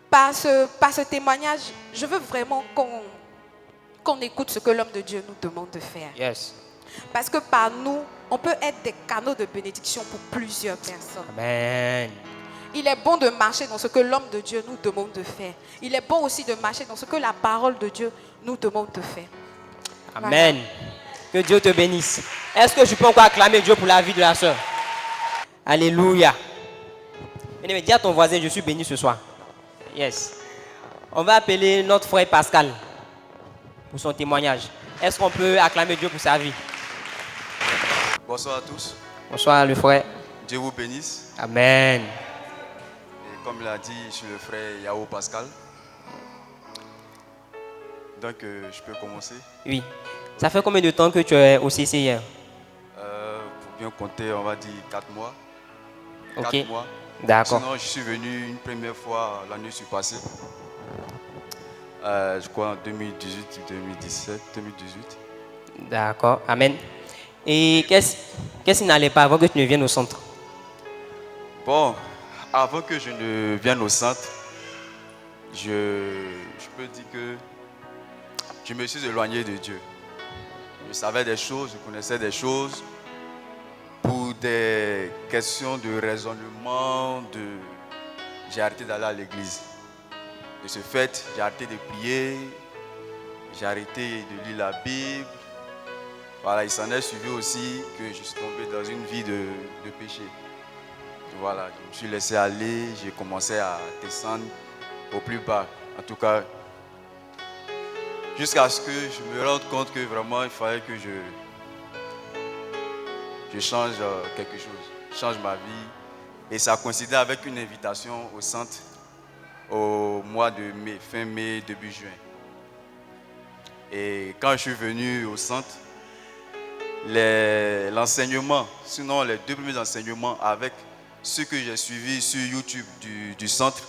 Par ce témoignage, je veux vraiment qu'on écoute ce que l'homme de Dieu nous demande de faire. Yes. Parce que par nous, on peut être des canaux de bénédiction pour plusieurs personnes. Amen. Il est bon de marcher dans ce que l'homme de Dieu nous demande de faire. Il est bon aussi de marcher dans ce que la parole de Dieu nous demande de faire. Amen. Voilà. Que Dieu te bénisse. Est-ce que je peux encore acclamer Dieu pour la vie de la sœur? Alléluia. Mais dis à ton voisin, je suis béni ce soir. Yes. On va appeler notre frère Pascal pour son témoignage. Est-ce qu'on peut acclamer Dieu pour sa vie? Bonsoir à tous. Bonsoir le frère. Dieu vous bénisse. Amen. Et comme il a dit, je suis le frère Yao Pascal. Donc je peux commencer. Oui. Ça fait combien de temps que tu es au CCR? Pour bien compter, on va dire 4 mois. Ok. 4 mois. D'accord. Sinon, je suis venu une première fois l'année passée. Je crois en 2018, 2017, 2018. D'accord. Amen. Et qu'est-ce qui n'allait pas avant que tu ne viennes au centre? Bon, avant que je ne vienne au centre, je peux dire que je me suis éloigné de Dieu. Je savais des choses, je connaissais des choses. Pour des questions de raisonnement, j'ai arrêté d'aller à l'église. De ce fait, j'ai arrêté de prier, j'ai arrêté de lire la Bible. Voilà, il s'en est suivi aussi que je suis tombé dans une vie de péché. Voilà, je me suis laissé aller, j'ai commencé à descendre au plus bas. En tout cas, jusqu'à ce que je me rende compte que vraiment il fallait que je change quelque chose, change ma vie. Et ça coïncidait avec une invitation au centre au mois de mai, fin mai, début juin. Et quand je suis venu au centre, l'enseignement, sinon les 2 premiers enseignements avec ce que j'ai suivi sur YouTube du centre,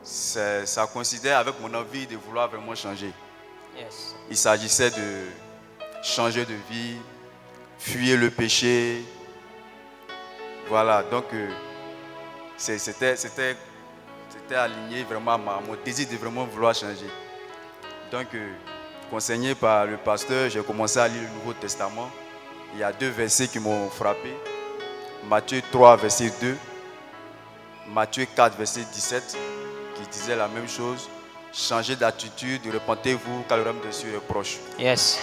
ça coïncidait avec mon envie de vouloir vraiment changer. Yes. Il s'agissait de changer de vie, fuir le péché. Voilà, donc c'était aligné vraiment à mon désir de vraiment vouloir changer. Donc, conseillé par le pasteur, j'ai commencé à lire le Nouveau Testament. Il y a 2 versets qui m'ont frappé. Matthieu 3, verset 2. Matthieu 4, verset 17, qui disait la même chose. Changez d'attitude, repentez-vous, car le royaume des cieux est proche. Yes.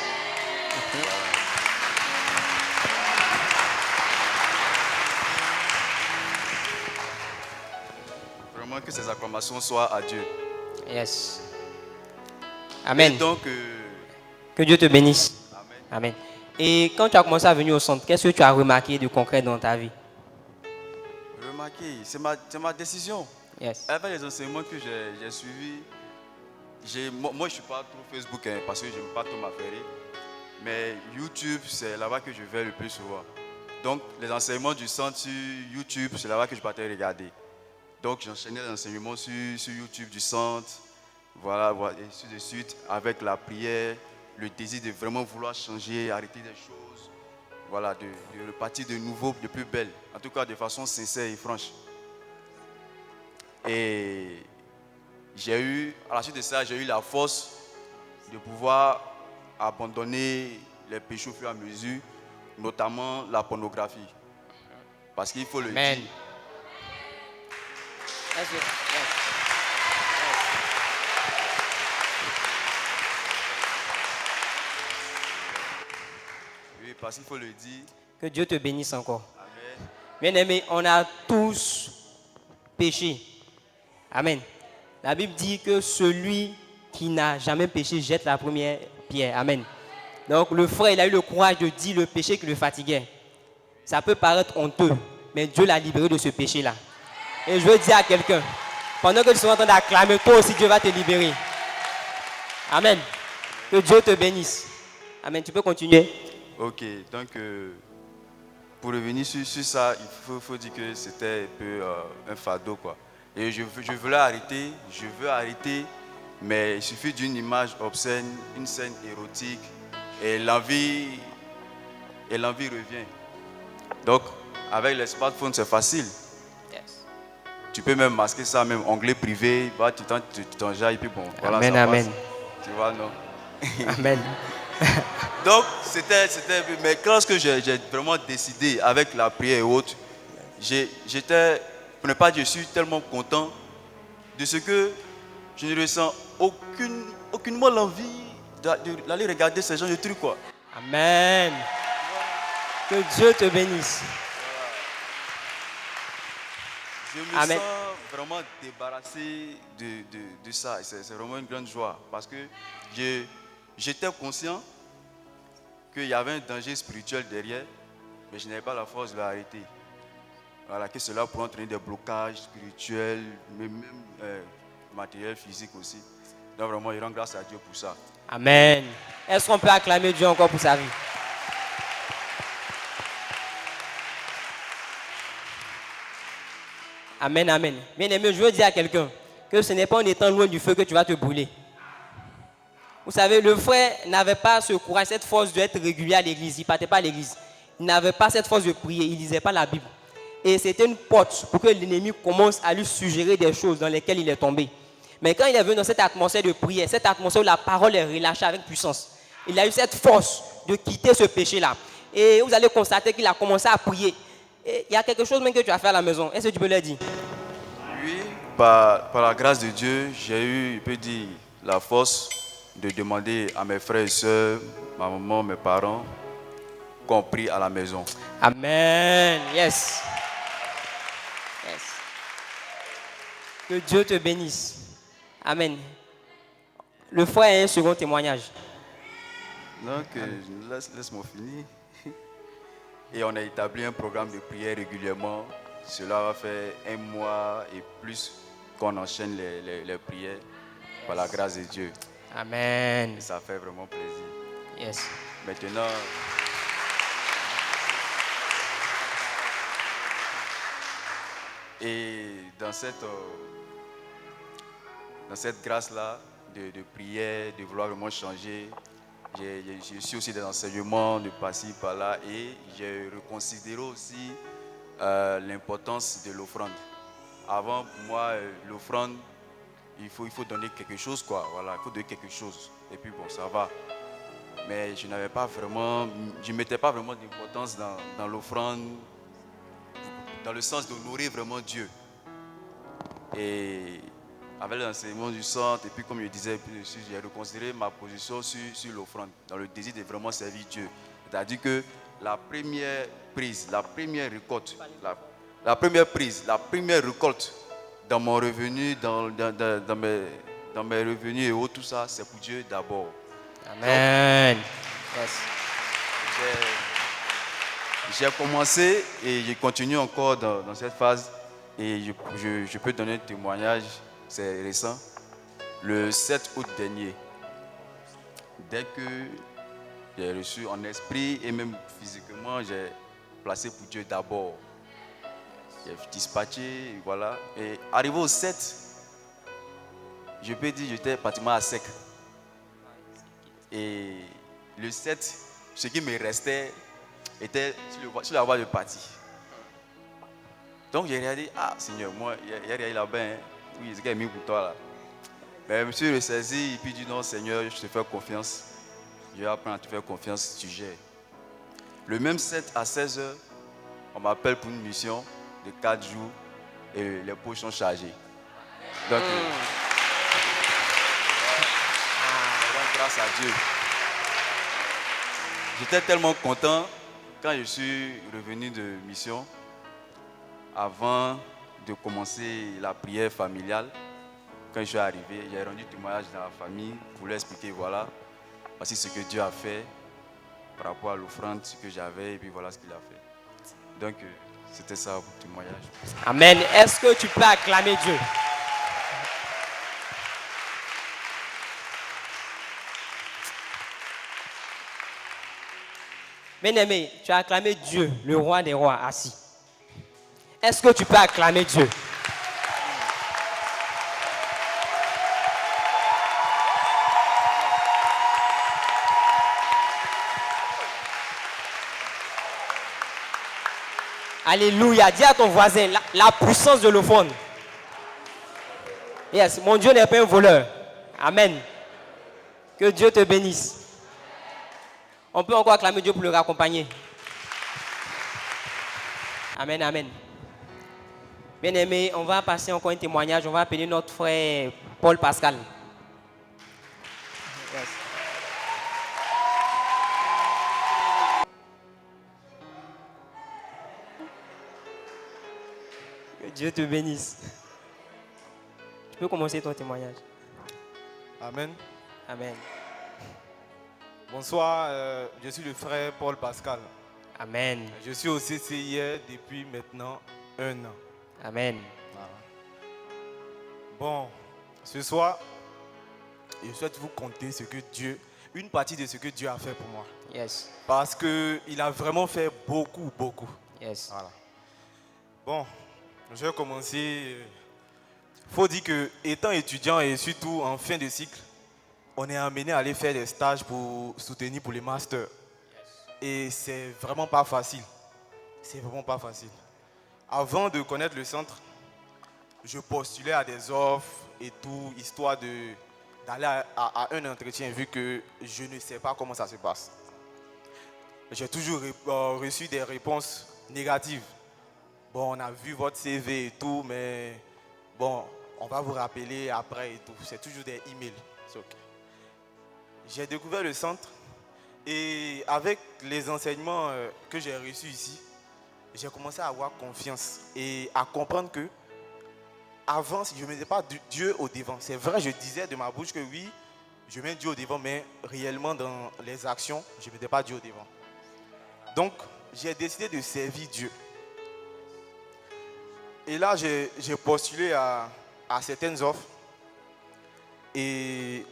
Vraiment que ces acclamations soient à Dieu. Yes. Amen. Et donc, que Dieu te bénisse. Amen. Amen. Et quand tu as commencé à venir au centre, qu'est-ce que tu as remarqué de concret dans ta vie? Remarquez, c'est ma décision. Yes. Avec les enseignements que j'ai suivis, moi je ne suis pas trop Facebook parce que je n'aime pas trop m'affairer. Mais YouTube, c'est là-bas que je vais le plus souvent. Donc, les enseignements du centre sur YouTube, c'est là-bas que je partais regarder. Donc, j'enchaînais les enseignements sur YouTube du centre. Voilà, et ainsi de suite, avec la prière, le désir de vraiment vouloir changer, arrêter des choses. Voilà, de repartir de nouveau, de plus belle. En tout cas, de façon sincère et franche. Et à la suite de ça, j'ai eu la force de pouvoir abandonner les péchés au fur et à mesure, notamment la pornographie. Parce qu'il faut le dire. That's it. Yes. Oui, parce qu'il faut le dire. Que Dieu te bénisse encore. Amen. Bien-aimés, on a tous péché. Amen. La Bible dit que celui qui n'a jamais péché jette la première pierre. Amen. Donc le frère, il a eu le courage de dire le péché qui le fatiguait. Ça peut paraître honteux, mais Dieu l'a libéré de ce péché-là. Et je veux dire à quelqu'un, pendant que tu seras en train d'acclamer, toi aussi Dieu va te libérer. Amen. Que Dieu te bénisse. Amen. Tu peux continuer. Ok, donc pour revenir sur ça, il faut dire que c'était un peu un fardeau, quoi. Et je veux arrêter, mais il suffit d'une image obscène, une scène érotique, et l'envie revient. Donc, avec les smartphones, c'est facile. Yes. Tu peux même masquer ça, même onglet privé, bah, tu t'enjailles, et puis bon, voilà, Amen, ça amen. passe. Tu vois, non? Amen. Donc, c'était, mais quand j'ai vraiment décidé avec la prière et autres, j'étais, pour ne pas dire, je suis tellement content de ce que je ne ressens aucunement l'envie d'aller regarder ces gens de trucs, quoi. Amen. Que Dieu te bénisse. Je me Amen. sens vraiment débarrassé de ça. C'est vraiment une grande joie parce que j'étais conscient qu'il y avait un danger spirituel derrière, mais je n'avais pas la force de l'arrêter. Voilà, que cela pourrait entraîner des blocages spirituels, mais même matériels, physiques aussi. Donc vraiment, je rends grâce à Dieu pour ça. Amen. Est-ce qu'on peut acclamer Dieu encore pour sa vie? Amen, amen. Bien aimé, je veux dire à quelqu'un que ce n'est pas en étant loin du feu que tu vas te brûler. Vous savez, le frère n'avait pas ce courage, cette force d'être régulier à l'église. Il ne partait pas à l'église. Il n'avait pas cette force de prier. Il ne lisait pas la Bible. Et c'était une porte pour que l'ennemi commence à lui suggérer des choses dans lesquelles il est tombé. Mais quand il est venu dans cette atmosphère de prière, cette atmosphère où la parole est relâchée avec puissance, il a eu cette force de quitter ce péché-là. Et vous allez constater qu'il a commencé à prier. Et il y a quelque chose même que tu as fait à la maison. Est-ce que tu peux le dire? Oui, par la grâce de Dieu, j'ai eu, je peux dire, la force de demander à mes frères et sœurs, ma maman, mes parents, qu'on prie à la maison. Amen. Yes. Yes. Que Dieu te bénisse. Amen. Le frère a un second témoignage. Donc, laisse-moi finir. Et on a établi un programme de prière régulièrement. Cela va faire 1 mois et plus qu'on enchaîne les prières par la grâce de Dieu. Amen. Et ça fait vraiment plaisir. Yes. Maintenant, et dans cette grâce-là de prière, de vouloir vraiment changer, je suis aussi dans l'enseignement de par-ci, par-là, et j'ai reconsidéré aussi l'importance de l'offrande. Avant, pour moi, l'offrande, il faut donner quelque chose, quoi. Voilà, il faut donner quelque chose. Et puis bon, ça va. Mais je n'avais pas vraiment, je ne mettais pas vraiment d'importance dans l'offrande, dans le sens d'honorer vraiment Dieu. Et avec l'enseignement du centre, et puis comme je disais, j'ai reconsidéré ma position sur l'offrande, dans le désir de vraiment servir Dieu. C'est-à-dire que la première prise, la première récolte, la première récolte dans mon revenu, dans mes revenus et autres, tout ça, c'est pour Dieu d'abord. Amen. Yes. J'ai commencé et je continue encore dans cette phase. Et je peux donner un témoignage, c'est récent. Le 7 août dernier, dès que j'ai reçu en esprit et même physiquement, j'ai placé pour Dieu d'abord. J'ai dispatché, voilà. Et arrivé au 7, je peux dire que j'étais pratiquement à sec. Et le 7, ce qui me restait était sur la voie de partie. Donc j'ai regardé, ah Seigneur, moi, il y a rien là-bas, hein. Oui, ce qu'il a mis pour toi là. Mais je me suis ressaisi et puis dit non Seigneur, je te fais confiance. Je vais apprendre à te faire confiance, tu gères. Le même 7 à 16h, on m'appelle pour une mission de 4 jours et les poches sont chargées. Donc, grâce à Dieu. J'étais tellement content quand je suis revenu de mission, avant de commencer la prière familiale. Quand je suis arrivé, j'ai rendu témoignage dans la famille pour leur expliquer, voilà, voici ce que Dieu a fait par rapport à l'offrande, ce que j'avais, et puis voilà ce qu'il a fait. Donc, c'était ça pour le témoignage. Amen. Est-ce que tu peux acclamer Dieu? Bien-aimé, tu as acclamé Dieu, le roi des rois, assis. Est-ce que tu peux acclamer Dieu? Alléluia. Dis à ton voisin, la puissance de l'offrande. Yes, mon Dieu n'est pas un voleur. Amen. Que Dieu te bénisse. On peut encore acclamer Dieu pour le raccompagner. Amen, amen. Bien aimé, on va passer encore un témoignage. On va appeler notre frère Paul Pascal. Yes. Que Dieu te bénisse. Tu peux commencer ton témoignage. Amen. Amen. Bonsoir, je suis le frère Paul Pascal. Amen. Je suis au CCIR depuis maintenant 1 an. Amen. Bon, ce soir, je souhaite vous conter une partie de ce que Dieu a fait pour moi. Yes. Parce qu'il a vraiment fait beaucoup. Yes. Voilà. Bon, je vais commencer. Il faut dire que, étant étudiant et surtout en fin de cycle, on est amené à aller faire des stages pour soutenir pour les masters. Et c'est vraiment pas facile. C'est vraiment pas facile. Avant de connaître le centre, je postulais à des offres et tout, histoire d'aller à un entretien, vu que je ne sais pas comment ça se passe. J'ai toujours reçu des réponses négatives. Bon, on a vu votre CV et tout, mais bon, on va vous rappeler après et tout. C'est toujours des emails. C'est OK. J'ai découvert le centre et avec les enseignements que j'ai reçus ici, j'ai commencé à avoir confiance et à comprendre que avant, je ne mettais pas Dieu au devant. C'est vrai, je disais de ma bouche que oui, je mets Dieu au devant, mais réellement dans les actions, je ne mettais pas Dieu au devant. Donc, j'ai décidé de servir Dieu. Et là, j'ai postulé à certaines offres et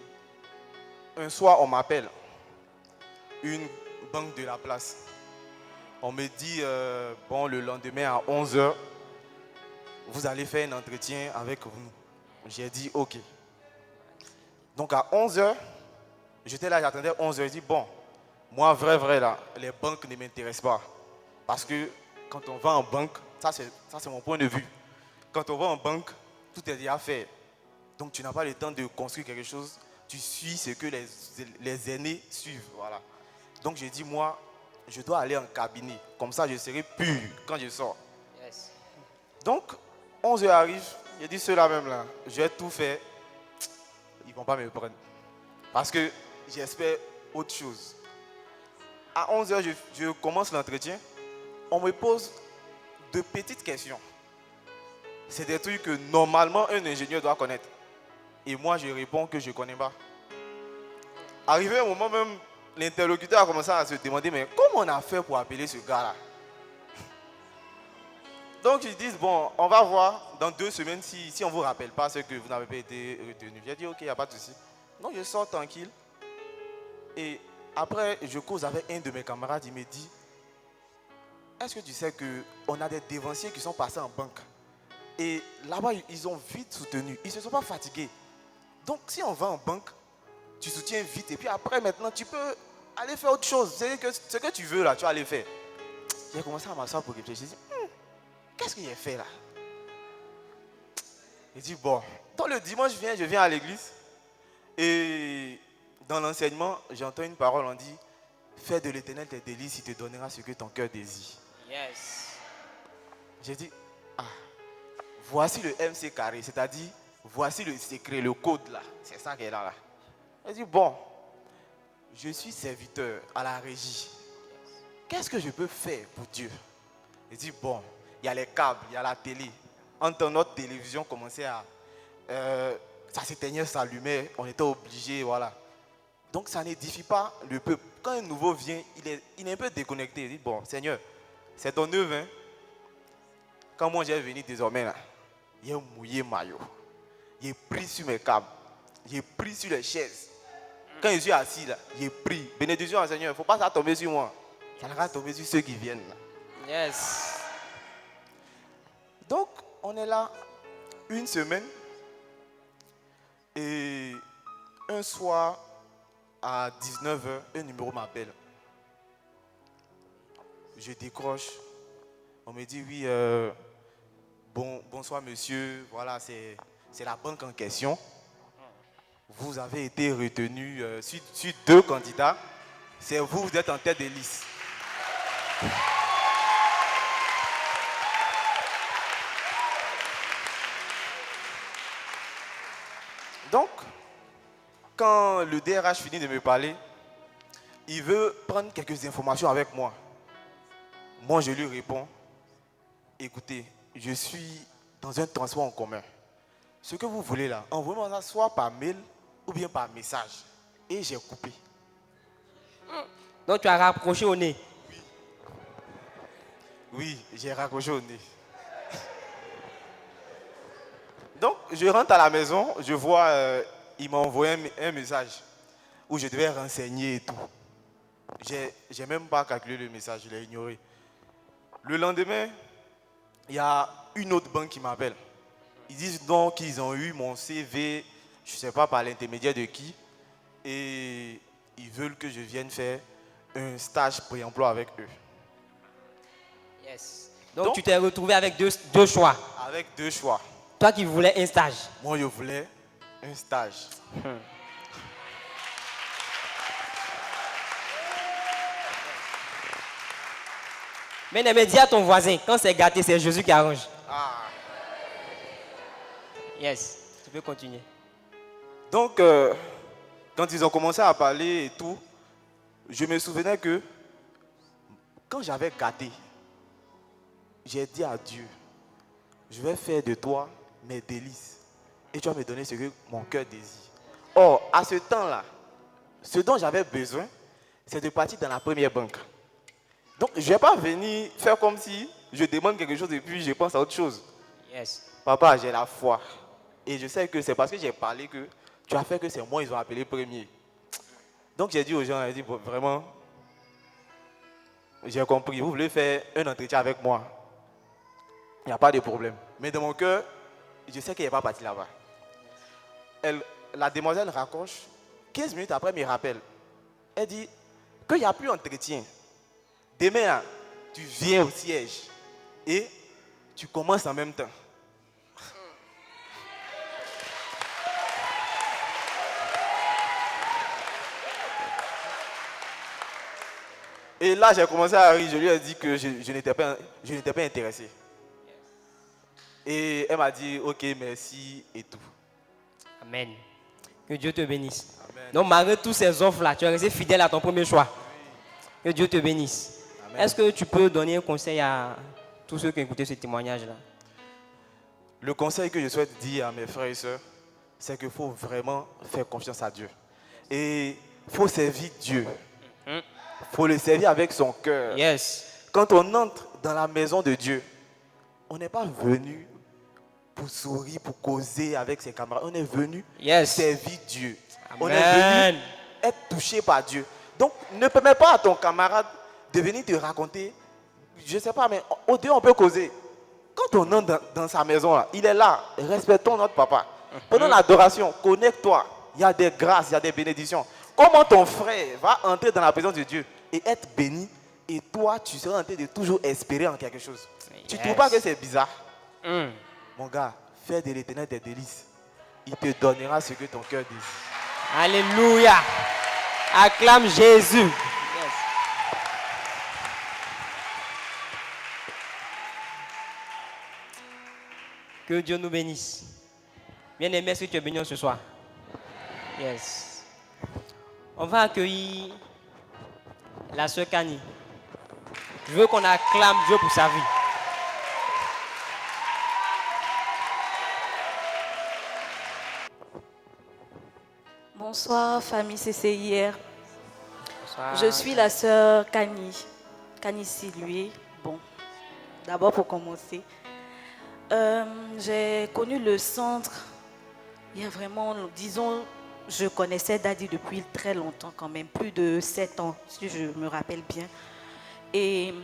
un soir, on m'appelle, une banque de la place. On me dit, bon, le lendemain à 11h, vous allez faire un entretien avec nous. J'ai dit, OK. Donc à 11h, j'étais là, j'attendais 11h. J'ai dit, bon, moi, vrai, là, les banques ne m'intéressent pas. Parce que quand on va en banque, ça c'est mon point de vue. Quand on va en banque, tout est déjà fait. Donc tu n'as pas le temps de construire quelque chose. Tu suis ce que les aînés suivent. Voilà. Donc j'ai dit, moi, je dois aller en cabinet. Comme ça, je serai pur quand je sors. Yes. Donc, 11h arrive. J'ai dit, ceux-là même là, j'ai tout fait. Ils ne vont pas me prendre. Parce que j'espère autre chose. À 11h, je commence l'entretien. On me pose de petites questions. C'est des trucs que normalement un ingénieur doit connaître. Et moi, je réponds que je ne connais pas. Arrivé un moment même, l'interlocuteur a commencé à se demander, mais comment on a fait pour appeler ce gars-là? Donc ils disent, bon, on va voir dans 2 semaines si on ne vous rappelle pas ce que vous n'avez pas été retenu. J'ai dit, OK, il n'y a pas de souci. Donc je sors tranquille. Et après, je cause avec un de mes camarades, il me dit, est-ce que tu sais qu'on a des dévanciers qui sont passés en banque? Et là-bas, ils ont vite soutenu. Ils ne se sont pas fatigués. Donc, si on va en banque, tu soutiens vite. Et puis après, maintenant, tu peux aller faire autre chose. C'est que ce que tu veux, là, tu vas aller faire. J'ai commencé à m'asseoir pour réfléchir. J'ai dit, qu'est-ce qu'il a fait là? Il dit, bon. Donc, le dimanche, je viens à l'église. Et dans l'enseignement, j'entends une parole, on dit, fais de l'Éternel tes délices, il te donnera ce que ton cœur désire. Yes. J'ai dit, voici le MC carré, c'est-à-dire voici le secret, le code là. C'est ça qu'elle a là. Elle dit, bon, je suis serviteur à la régie. Qu'est-ce que je peux faire pour Dieu? Elle dit, bon, il y a les câbles, il y a la télé. Quand notre télévision commençait à... ça s'éteignait, ça s'allumait, on était obligé, voilà. Donc ça n'édifie pas le peuple. Quand un nouveau vient, il est un peu déconnecté. Il dit, bon, Seigneur, c'est ton œuvre. Hein? Quand moi j'ai venu désormais, là, il a mouillé maillot. Il est pris sur mes câbles. Il est pris sur les chaises. Quand je suis assis là, il est pris. Bénédiction au Seigneur, il ne faut pas ça tomber sur moi. Ça va tomber sur ceux qui viennent là. Yes. Donc, on est là une semaine. Et un soir, à 19h, un numéro m'appelle. Je décroche. On me dit, oui, bonsoir monsieur, voilà, c'est la banque en question. Vous avez été retenu sur 2 candidats. C'est vous, vous êtes en tête de liste. Donc, quand le DRH finit de me parler, il veut prendre quelques informations avec moi. Moi, je lui réponds, écoutez, je suis dans un transport en commun. Ce que vous voulez là, envoyez-moi ça soit par mail ou bien par message. Et j'ai coupé. Donc tu as rapproché au nez. Oui, j'ai raccroché au nez. Donc, je rentre à la maison, je vois, il m'a envoyé un message où je devais renseigner et tout. J'ai même pas calculé le message, je l'ai ignoré. Le lendemain, il y a une autre banque qui m'appelle. Ils disent donc qu'ils ont eu mon CV, je ne sais pas par l'intermédiaire de qui, et ils veulent que je vienne faire un stage pré-emploi avec eux. Yes. Donc tu t'es retrouvé avec deux choix. Avec 2 choix. Toi qui voulais un stage. Moi, je voulais un stage. Mais dis à ton voisin, quand c'est gâté, c'est Jésus qui arrange. Ah. Yes, tu peux continuer. Donc, quand ils ont commencé à parler et tout, je me souvenais que quand j'avais gâté, j'ai dit à Dieu, je vais faire de toi mes délices et tu vas me donner ce que mon cœur désire. Or, à ce temps-là, ce dont j'avais besoin, c'est de partir dans la première banque. Donc, je ne vais pas venir faire comme si je demande quelque chose et puis je pense à autre chose. Yes. Papa, j'ai la foi. Et je sais que c'est parce que j'ai parlé que tu as fait que c'est moi, ils ont appelé premier. Donc, j'ai dit aux gens, j'ai dit, bon, vraiment, j'ai compris, vous voulez faire un entretien avec moi. Il n'y a pas de problème. Mais dans mon cœur, je sais qu'elle n'est pas partie là-bas. La demoiselle raccroche. 15 minutes après, elle me rappelle. Elle dit qu'il n'y a plus d'entretien. Demain, tu viens au siège et tu commences en même temps. Et là, j'ai commencé à rire. Je lui ai dit que je n'étais pas intéressé. Et elle m'a dit, ok, merci et tout. Amen. Que Dieu te bénisse. Amen. Donc, malgré tous ces offres-là, tu es resté fidèle à ton premier choix. Que Dieu te bénisse. Amen. Est-ce que tu peux donner un conseil à tous ceux qui ont écouté ce témoignage-là? Le conseil que je souhaite dire à mes frères et sœurs, c'est qu'il faut vraiment faire confiance à Dieu. Et il faut servir Dieu. Il faut le servir avec son cœur. Yes. Quand on entre dans la maison de Dieu, on n'est pas venu pour sourire, pour causer avec ses camarades. On est venu servir Dieu. Amen. On est venu être touché par Dieu. Donc, ne permets pas à ton camarade de venir te raconter, je ne sais pas, mais au dehors, on peut causer. Quand on entre dans sa maison, là, il est là. Respectons notre papa. Pendant l'adoration, connecte-toi. Il y a des grâces, il y a des bénédictions. Comment ton frère va entrer dans la présence de Dieu et être béni, et toi, tu seras en train de toujours espérer en quelque chose. Tu ne trouves pas que c'est bizarre? Mon gars, fais de l'Éternel tes délices. Il te donnera ce que ton cœur désire. Alléluia. Acclame Jésus. Yes. Que Dieu nous bénisse. Bien-aimé, est-ce que tu es béni ce soir? Yes. On va accueillir la sœur Kani. Je veux qu'on acclame Dieu pour sa vie. Bonsoir, famille CCIR. Bonsoir. Je suis la sœur Kani Silui. Bon, d'abord pour commencer, j'ai connu le centre il y a vraiment, disons, je connaissais Daddy depuis très longtemps quand même, plus de 7 ans, si je me rappelle bien. Et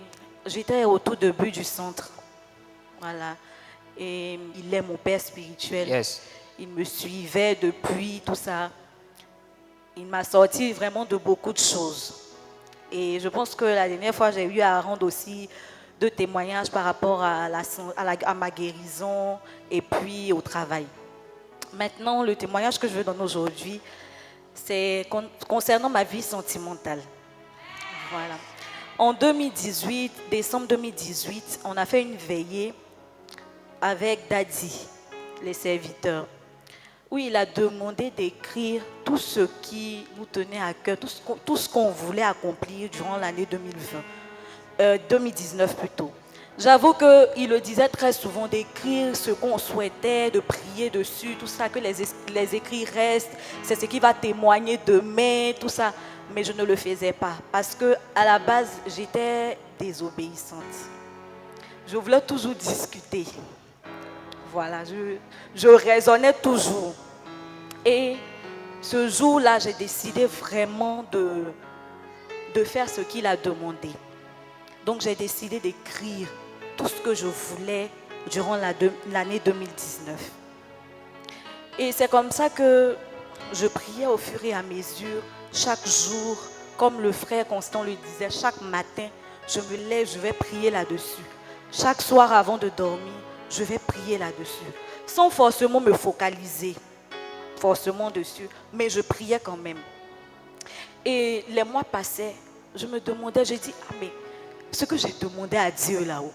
j'étais au tout début du centre. Voilà. Et il est mon père spirituel. Yes. Il me suivait depuis tout ça. Il m'a sorti vraiment de beaucoup de choses. Et je pense que la dernière fois, j'ai eu à rendre aussi 2 témoignages par rapport à ma guérison et puis au travail. Maintenant, le témoignage que je veux donner aujourd'hui, c'est concernant ma vie sentimentale. Voilà. En 2018, décembre 2018, on a fait une veillée avec Daddy, les serviteurs, où il a demandé d'écrire tout ce qui nous tenait à cœur, tout ce qu'on voulait accomplir durant l'année 2019 plutôt. J'avoue qu'il le disait très souvent, d'écrire ce qu'on souhaitait, de prier dessus, tout ça, que les écrits restent, c'est ce qui va témoigner demain, tout ça. Mais je ne le faisais pas, parce qu'à la base, j'étais désobéissante. Je voulais toujours discuter. Voilà, je raisonnais toujours. Et ce jour-là, j'ai décidé vraiment de faire ce qu'il a demandé. Donc, j'ai décidé d'écrire tout ce que je voulais durant l'année 2019. Et c'est comme ça que je priais au fur et à mesure, chaque jour, comme le frère Constant le disait, chaque matin, je me lève, je vais prier là-dessus. Chaque soir avant de dormir, je vais prier là-dessus, sans forcément me focaliser forcément dessus, mais je priais quand même. Et les mois passaient, je me demandais, j'ai dit, ah mais ce que j'ai demandé à Dieu là-haut.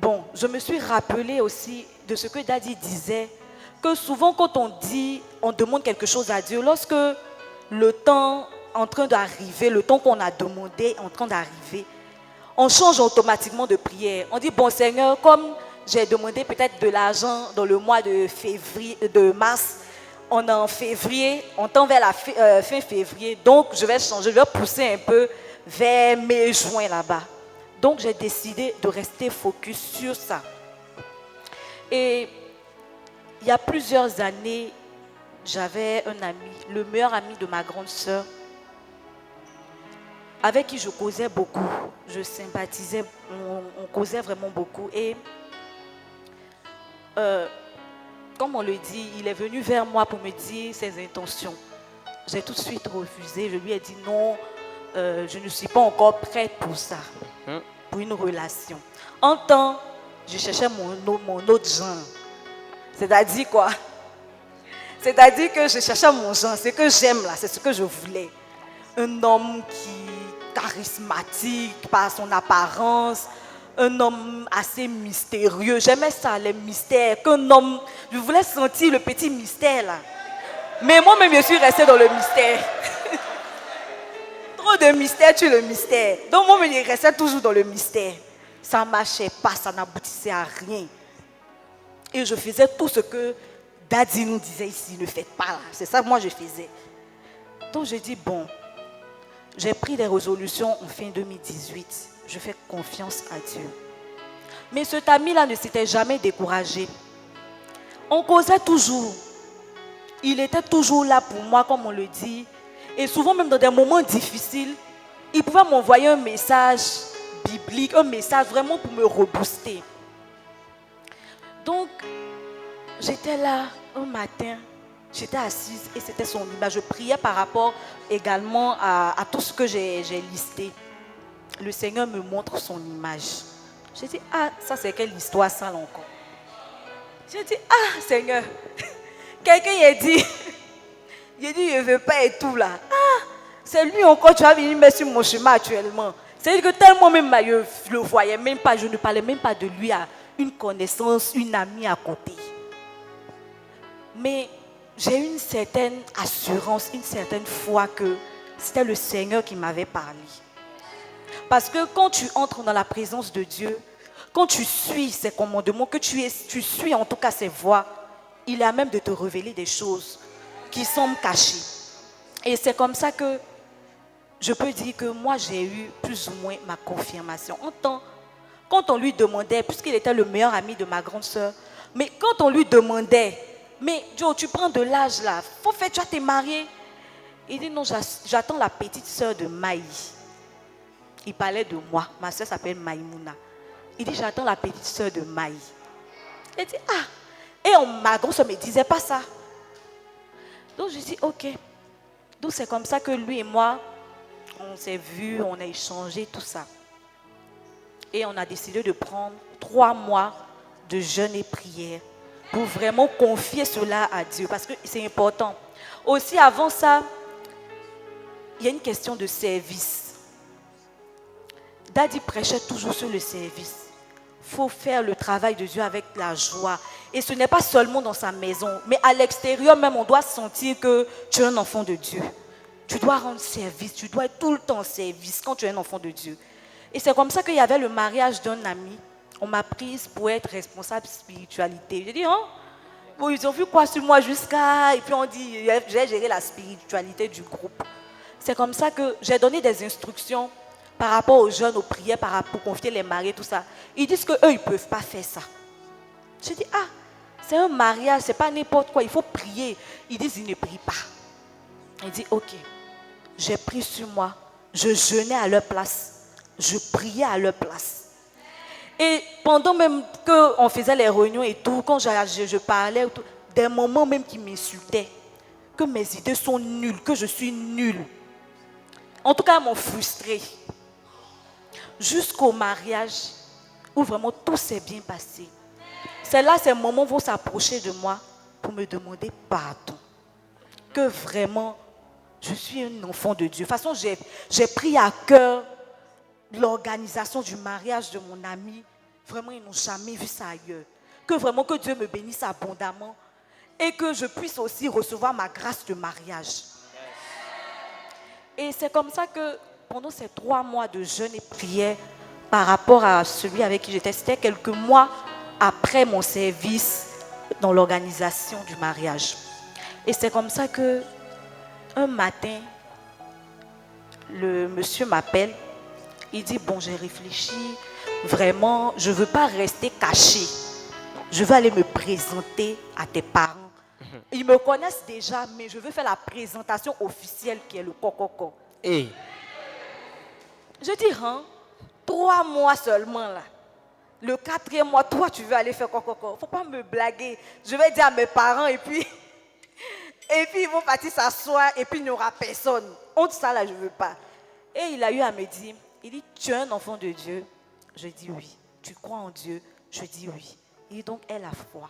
Bon, je me suis rappelé aussi de ce que Daddy disait, que souvent quand on demande quelque chose à Dieu, lorsque le temps en train d'arriver, le temps qu'on a demandé en train d'arriver, on change automatiquement de prière. On dit, bon Seigneur, comme j'ai demandé peut-être de l'argent dans le mois de mars, on est en février, on tend vers la fin février, donc je vais changer, je vais pousser un peu vers mai, juin là-bas. Donc j'ai décidé de rester focus sur ça. Et il y a plusieurs années, j'avais un ami, le meilleur ami de ma grande sœur, avec qui je causais beaucoup, je sympathisais, on causait vraiment beaucoup. Et comme on le dit, il est venu vers moi pour me dire ses intentions. J'ai tout de suite refusé, je lui ai dit non, je ne suis pas encore prête pour ça, pour une relation. En temps, je cherchais mon autre genre. C'est-à-dire quoi? C'est-à-dire que je cherchais mon genre, ce que j'aime là, c'est ce que je voulais. Un homme qui est charismatique par son apparence, un homme assez mystérieux. J'aimais ça, les mystères. Qu'un homme, je voulais sentir le petit mystère là. Mais moi-même, je suis restée dans le mystère. Trop de mystère tue le mystère. Donc moi-même, je restais toujours dans le mystère. Ça ne marchait pas, ça n'aboutissait à rien. Et je faisais tout ce que Daddy nous disait ici, ne faites pas là. C'est ça que moi je faisais. Donc j'ai dit, bon, j'ai pris des résolutions en fin 2018. Je fais confiance à Dieu. Mais cet ami-là ne s'était jamais découragé. On causait toujours. Il était toujours là pour moi, comme on le dit. Et souvent, même dans des moments difficiles, il pouvait m'envoyer un message biblique, un message vraiment pour me rebooster. Donc, j'étais là un matin, j'étais assise et c'était son image. Je priais par rapport également à tout ce que j'ai listé. Le Seigneur me montre son image. J'ai dit, ah, ça c'est quelle histoire sale encore. J'ai dit, ah, Seigneur, quelqu'un a dit, j'ai dit, je ne veux pas et tout là. Ah, c'est lui encore, tu vas venir mettre sur mon chemin actuellement. C'est-à-dire que tellement même je le voyais même pas, je ne parlais même pas de lui à une connaissance, une amie à côté. Mais j'ai eu une certaine assurance, une certaine foi que c'était le Seigneur qui m'avait parlé. Parce que quand tu entres dans la présence de Dieu, quand tu suis ses commandements, que tu suis en tout cas ses voies, il est à même de te révéler des choses qui semblent cachées. Et c'est comme ça que je peux dire que moi j'ai eu plus ou moins ma confirmation. Quand on lui demandait, puisqu'il était le meilleur ami de ma grande sœur, mais quand on lui demandait, mais Joe, tu prends de l'âge là, faut faire, tu vas te marier. Il dit non, j'attends la petite sœur de Maï. Il parlait de moi, ma sœur s'appelle Maïmouna. Il dit j'attends la petite sœur de Maï. Il dit ah, et ma grande sœur ne me disait pas ça. Donc je dis ok. Donc c'est comme ça que lui et moi, on s'est vus, on a échangé tout ça. Et on a décidé de prendre 3 mois de jeûne et prière pour vraiment confier cela à Dieu parce que c'est important. Aussi avant ça, il y a une question de service. Daddy prêchait toujours sur le service. Il faut faire le travail de Dieu avec la joie. Et ce n'est pas seulement dans sa maison, mais à l'extérieur même, on doit sentir que tu es un enfant de Dieu. Tu dois rendre service, tu dois être tout le temps en service quand tu es un enfant de Dieu. Et c'est comme ça qu'il y avait le mariage d'un ami. On m'a prise pour être responsable spiritualité. J'ai dit, hein? Bon, ils ont vu quoi sur moi jusqu'à... Et puis on dit, j'ai géré la spiritualité du groupe. C'est comme ça que j'ai donné des instructions par rapport aux jeunes, aux prières, pour confier les mariés, tout ça. Ils disent qu'eux, ils ne peuvent pas faire ça. J'ai dit, ah, c'est un mariage, c'est pas n'importe quoi, il faut prier. Ils disent, ils ne prient pas. Il dit, ok, j'ai pris sur moi, je jeûnais à leur place. Je priais à leur place. Et pendant même qu'on faisait les réunions et tout, quand je parlais, tout, des moments même qui m'insultaient, que mes idées sont nulles, que je suis nulle. En tout cas, elles m'ont frustrée. Jusqu'au mariage, où vraiment tout s'est bien passé. C'est là, ces moments vont s'approcher de moi pour me demander pardon. Que vraiment, je suis un enfant de Dieu. De toute façon, j'ai pris à cœur l'organisation du mariage de mon ami. Vraiment, ils n'ont jamais vu ça ailleurs. Que vraiment, que Dieu me bénisse abondamment et que je puisse aussi recevoir ma grâce de mariage. Et c'est comme ça que pendant ces 3 mois de jeûne et prière, par rapport à celui avec qui j'étais, c'était quelques mois après mon service dans l'organisation du mariage. Et c'est comme ça que un matin, le monsieur m'appelle. Il dit, bon, j'ai réfléchi, vraiment, je ne veux pas rester caché. Je veux aller me présenter à tes parents. Ils me connaissent déjà, mais je veux faire la présentation officielle qui est le coco. Hey. Je dis, hein, 3 mois seulement là. Le 4e mois, toi, tu veux aller faire coco. Il ne faut pas me blaguer. Je vais dire à mes parents et puis ils vont partir s'asseoir et puis il n'y aura personne. Honte ça là, je ne veux pas. Et il a eu à me dire, il dit, tu es un enfant de Dieu? Je dis oui. Tu crois en Dieu? Je dis oui. Il dit donc, aie la foi.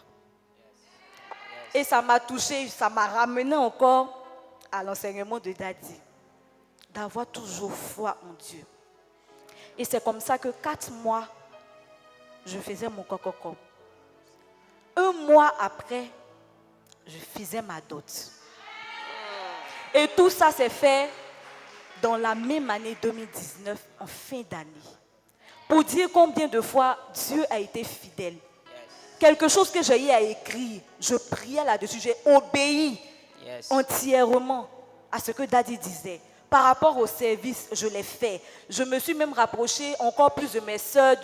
Et ça m'a touché, ça m'a ramené encore à l'enseignement de Daddy. D'avoir toujours foi en Dieu. Et c'est comme ça que 4 mois, je faisais mon coco. 1 mois après, je faisais ma dot. Et tout ça s'est fait dans la même année 2019, en fin d'année. Pour dire combien de fois Dieu a été fidèle. Quelque chose que j'ai eu à écrire, je priais là-dessus, j'ai obéi entièrement à ce que Daddy disait. Par rapport au service, je l'ai fait. Je me suis même rapprochée encore plus de mes sœurs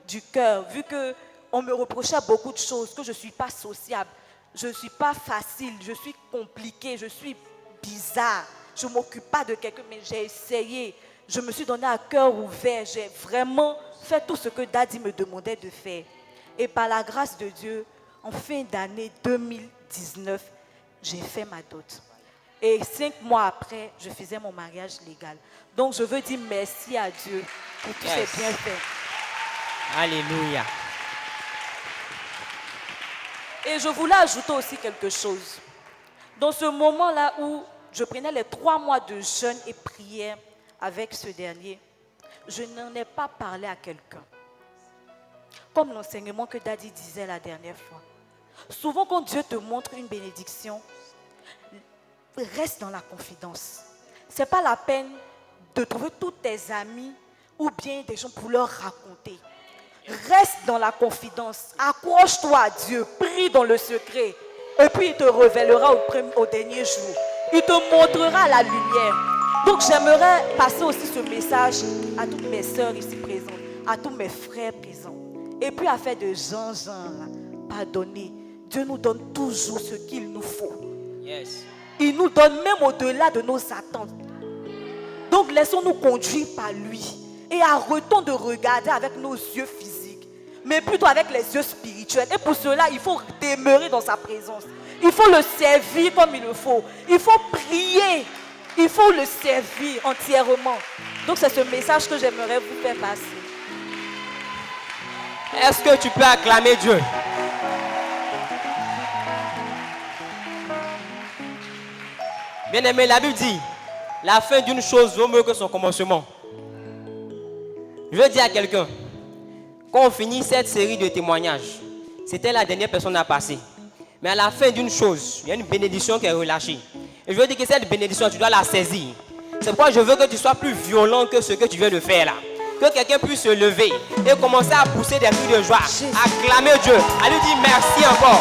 du cœur, vu qu'on me reprochait beaucoup de choses, que je ne suis pas sociable, je ne suis pas facile, je suis compliquée, je suis bizarre. Je ne m'occupe pas de quelqu'un, mais j'ai essayé. Je me suis donné à cœur ouvert. J'ai vraiment fait tout ce que Daddy me demandait de faire. Et par la grâce de Dieu, en fin d'année 2019, j'ai fait ma dot. Et 5 mois après, je faisais mon mariage légal. Donc, je veux dire merci à Dieu pour tous ces bienfaits. Alléluia. Et je voulais ajouter aussi quelque chose. Dans ce moment-là où je prenais les 3 mois de jeûne et prière avec ce dernier, je n'en ai pas parlé à quelqu'un. Comme l'enseignement que Daddy disait la dernière fois. Souvent, quand Dieu te montre une bénédiction, reste dans la confidence. Ce n'est pas la peine de trouver tous tes amis ou bien des gens pour leur raconter. Reste dans la confidence. Accroche-toi à Dieu. Prie dans le secret. Et puis, il te révélera au dernier jour. Il te montrera la lumière. Donc, j'aimerais passer aussi ce message à toutes mes sœurs ici présentes, à tous mes frères présents. Et puis, à faire de Jean, pardonner. Dieu nous donne toujours ce qu'il nous faut. Yes. Il nous donne même au-delà de nos attentes. Donc, laissons-nous conduire par lui. Et arrêtons de regarder avec nos yeux physiques, mais plutôt avec les yeux spirituels. Et pour cela, il faut demeurer dans sa présence. Il faut le servir comme il le faut. Il faut prier. Il faut le servir entièrement. Donc, c'est ce message que j'aimerais vous faire passer. Est-ce que tu peux acclamer Dieu? Bien-aimé, la Bible dit, la fin d'une chose vaut mieux que son commencement. Je veux dire à quelqu'un, quand on finit cette série de témoignages, c'était la dernière personne à passer. Mais à la fin d'une chose, il y a une bénédiction qui est relâchée. Et je veux dire que cette bénédiction, tu dois la saisir. C'est pourquoi je veux que tu sois plus violent que ce que tu viens de faire là. Que quelqu'un puisse se lever et commencer à pousser des cris de joie, à acclamer Dieu, à lui dire merci encore.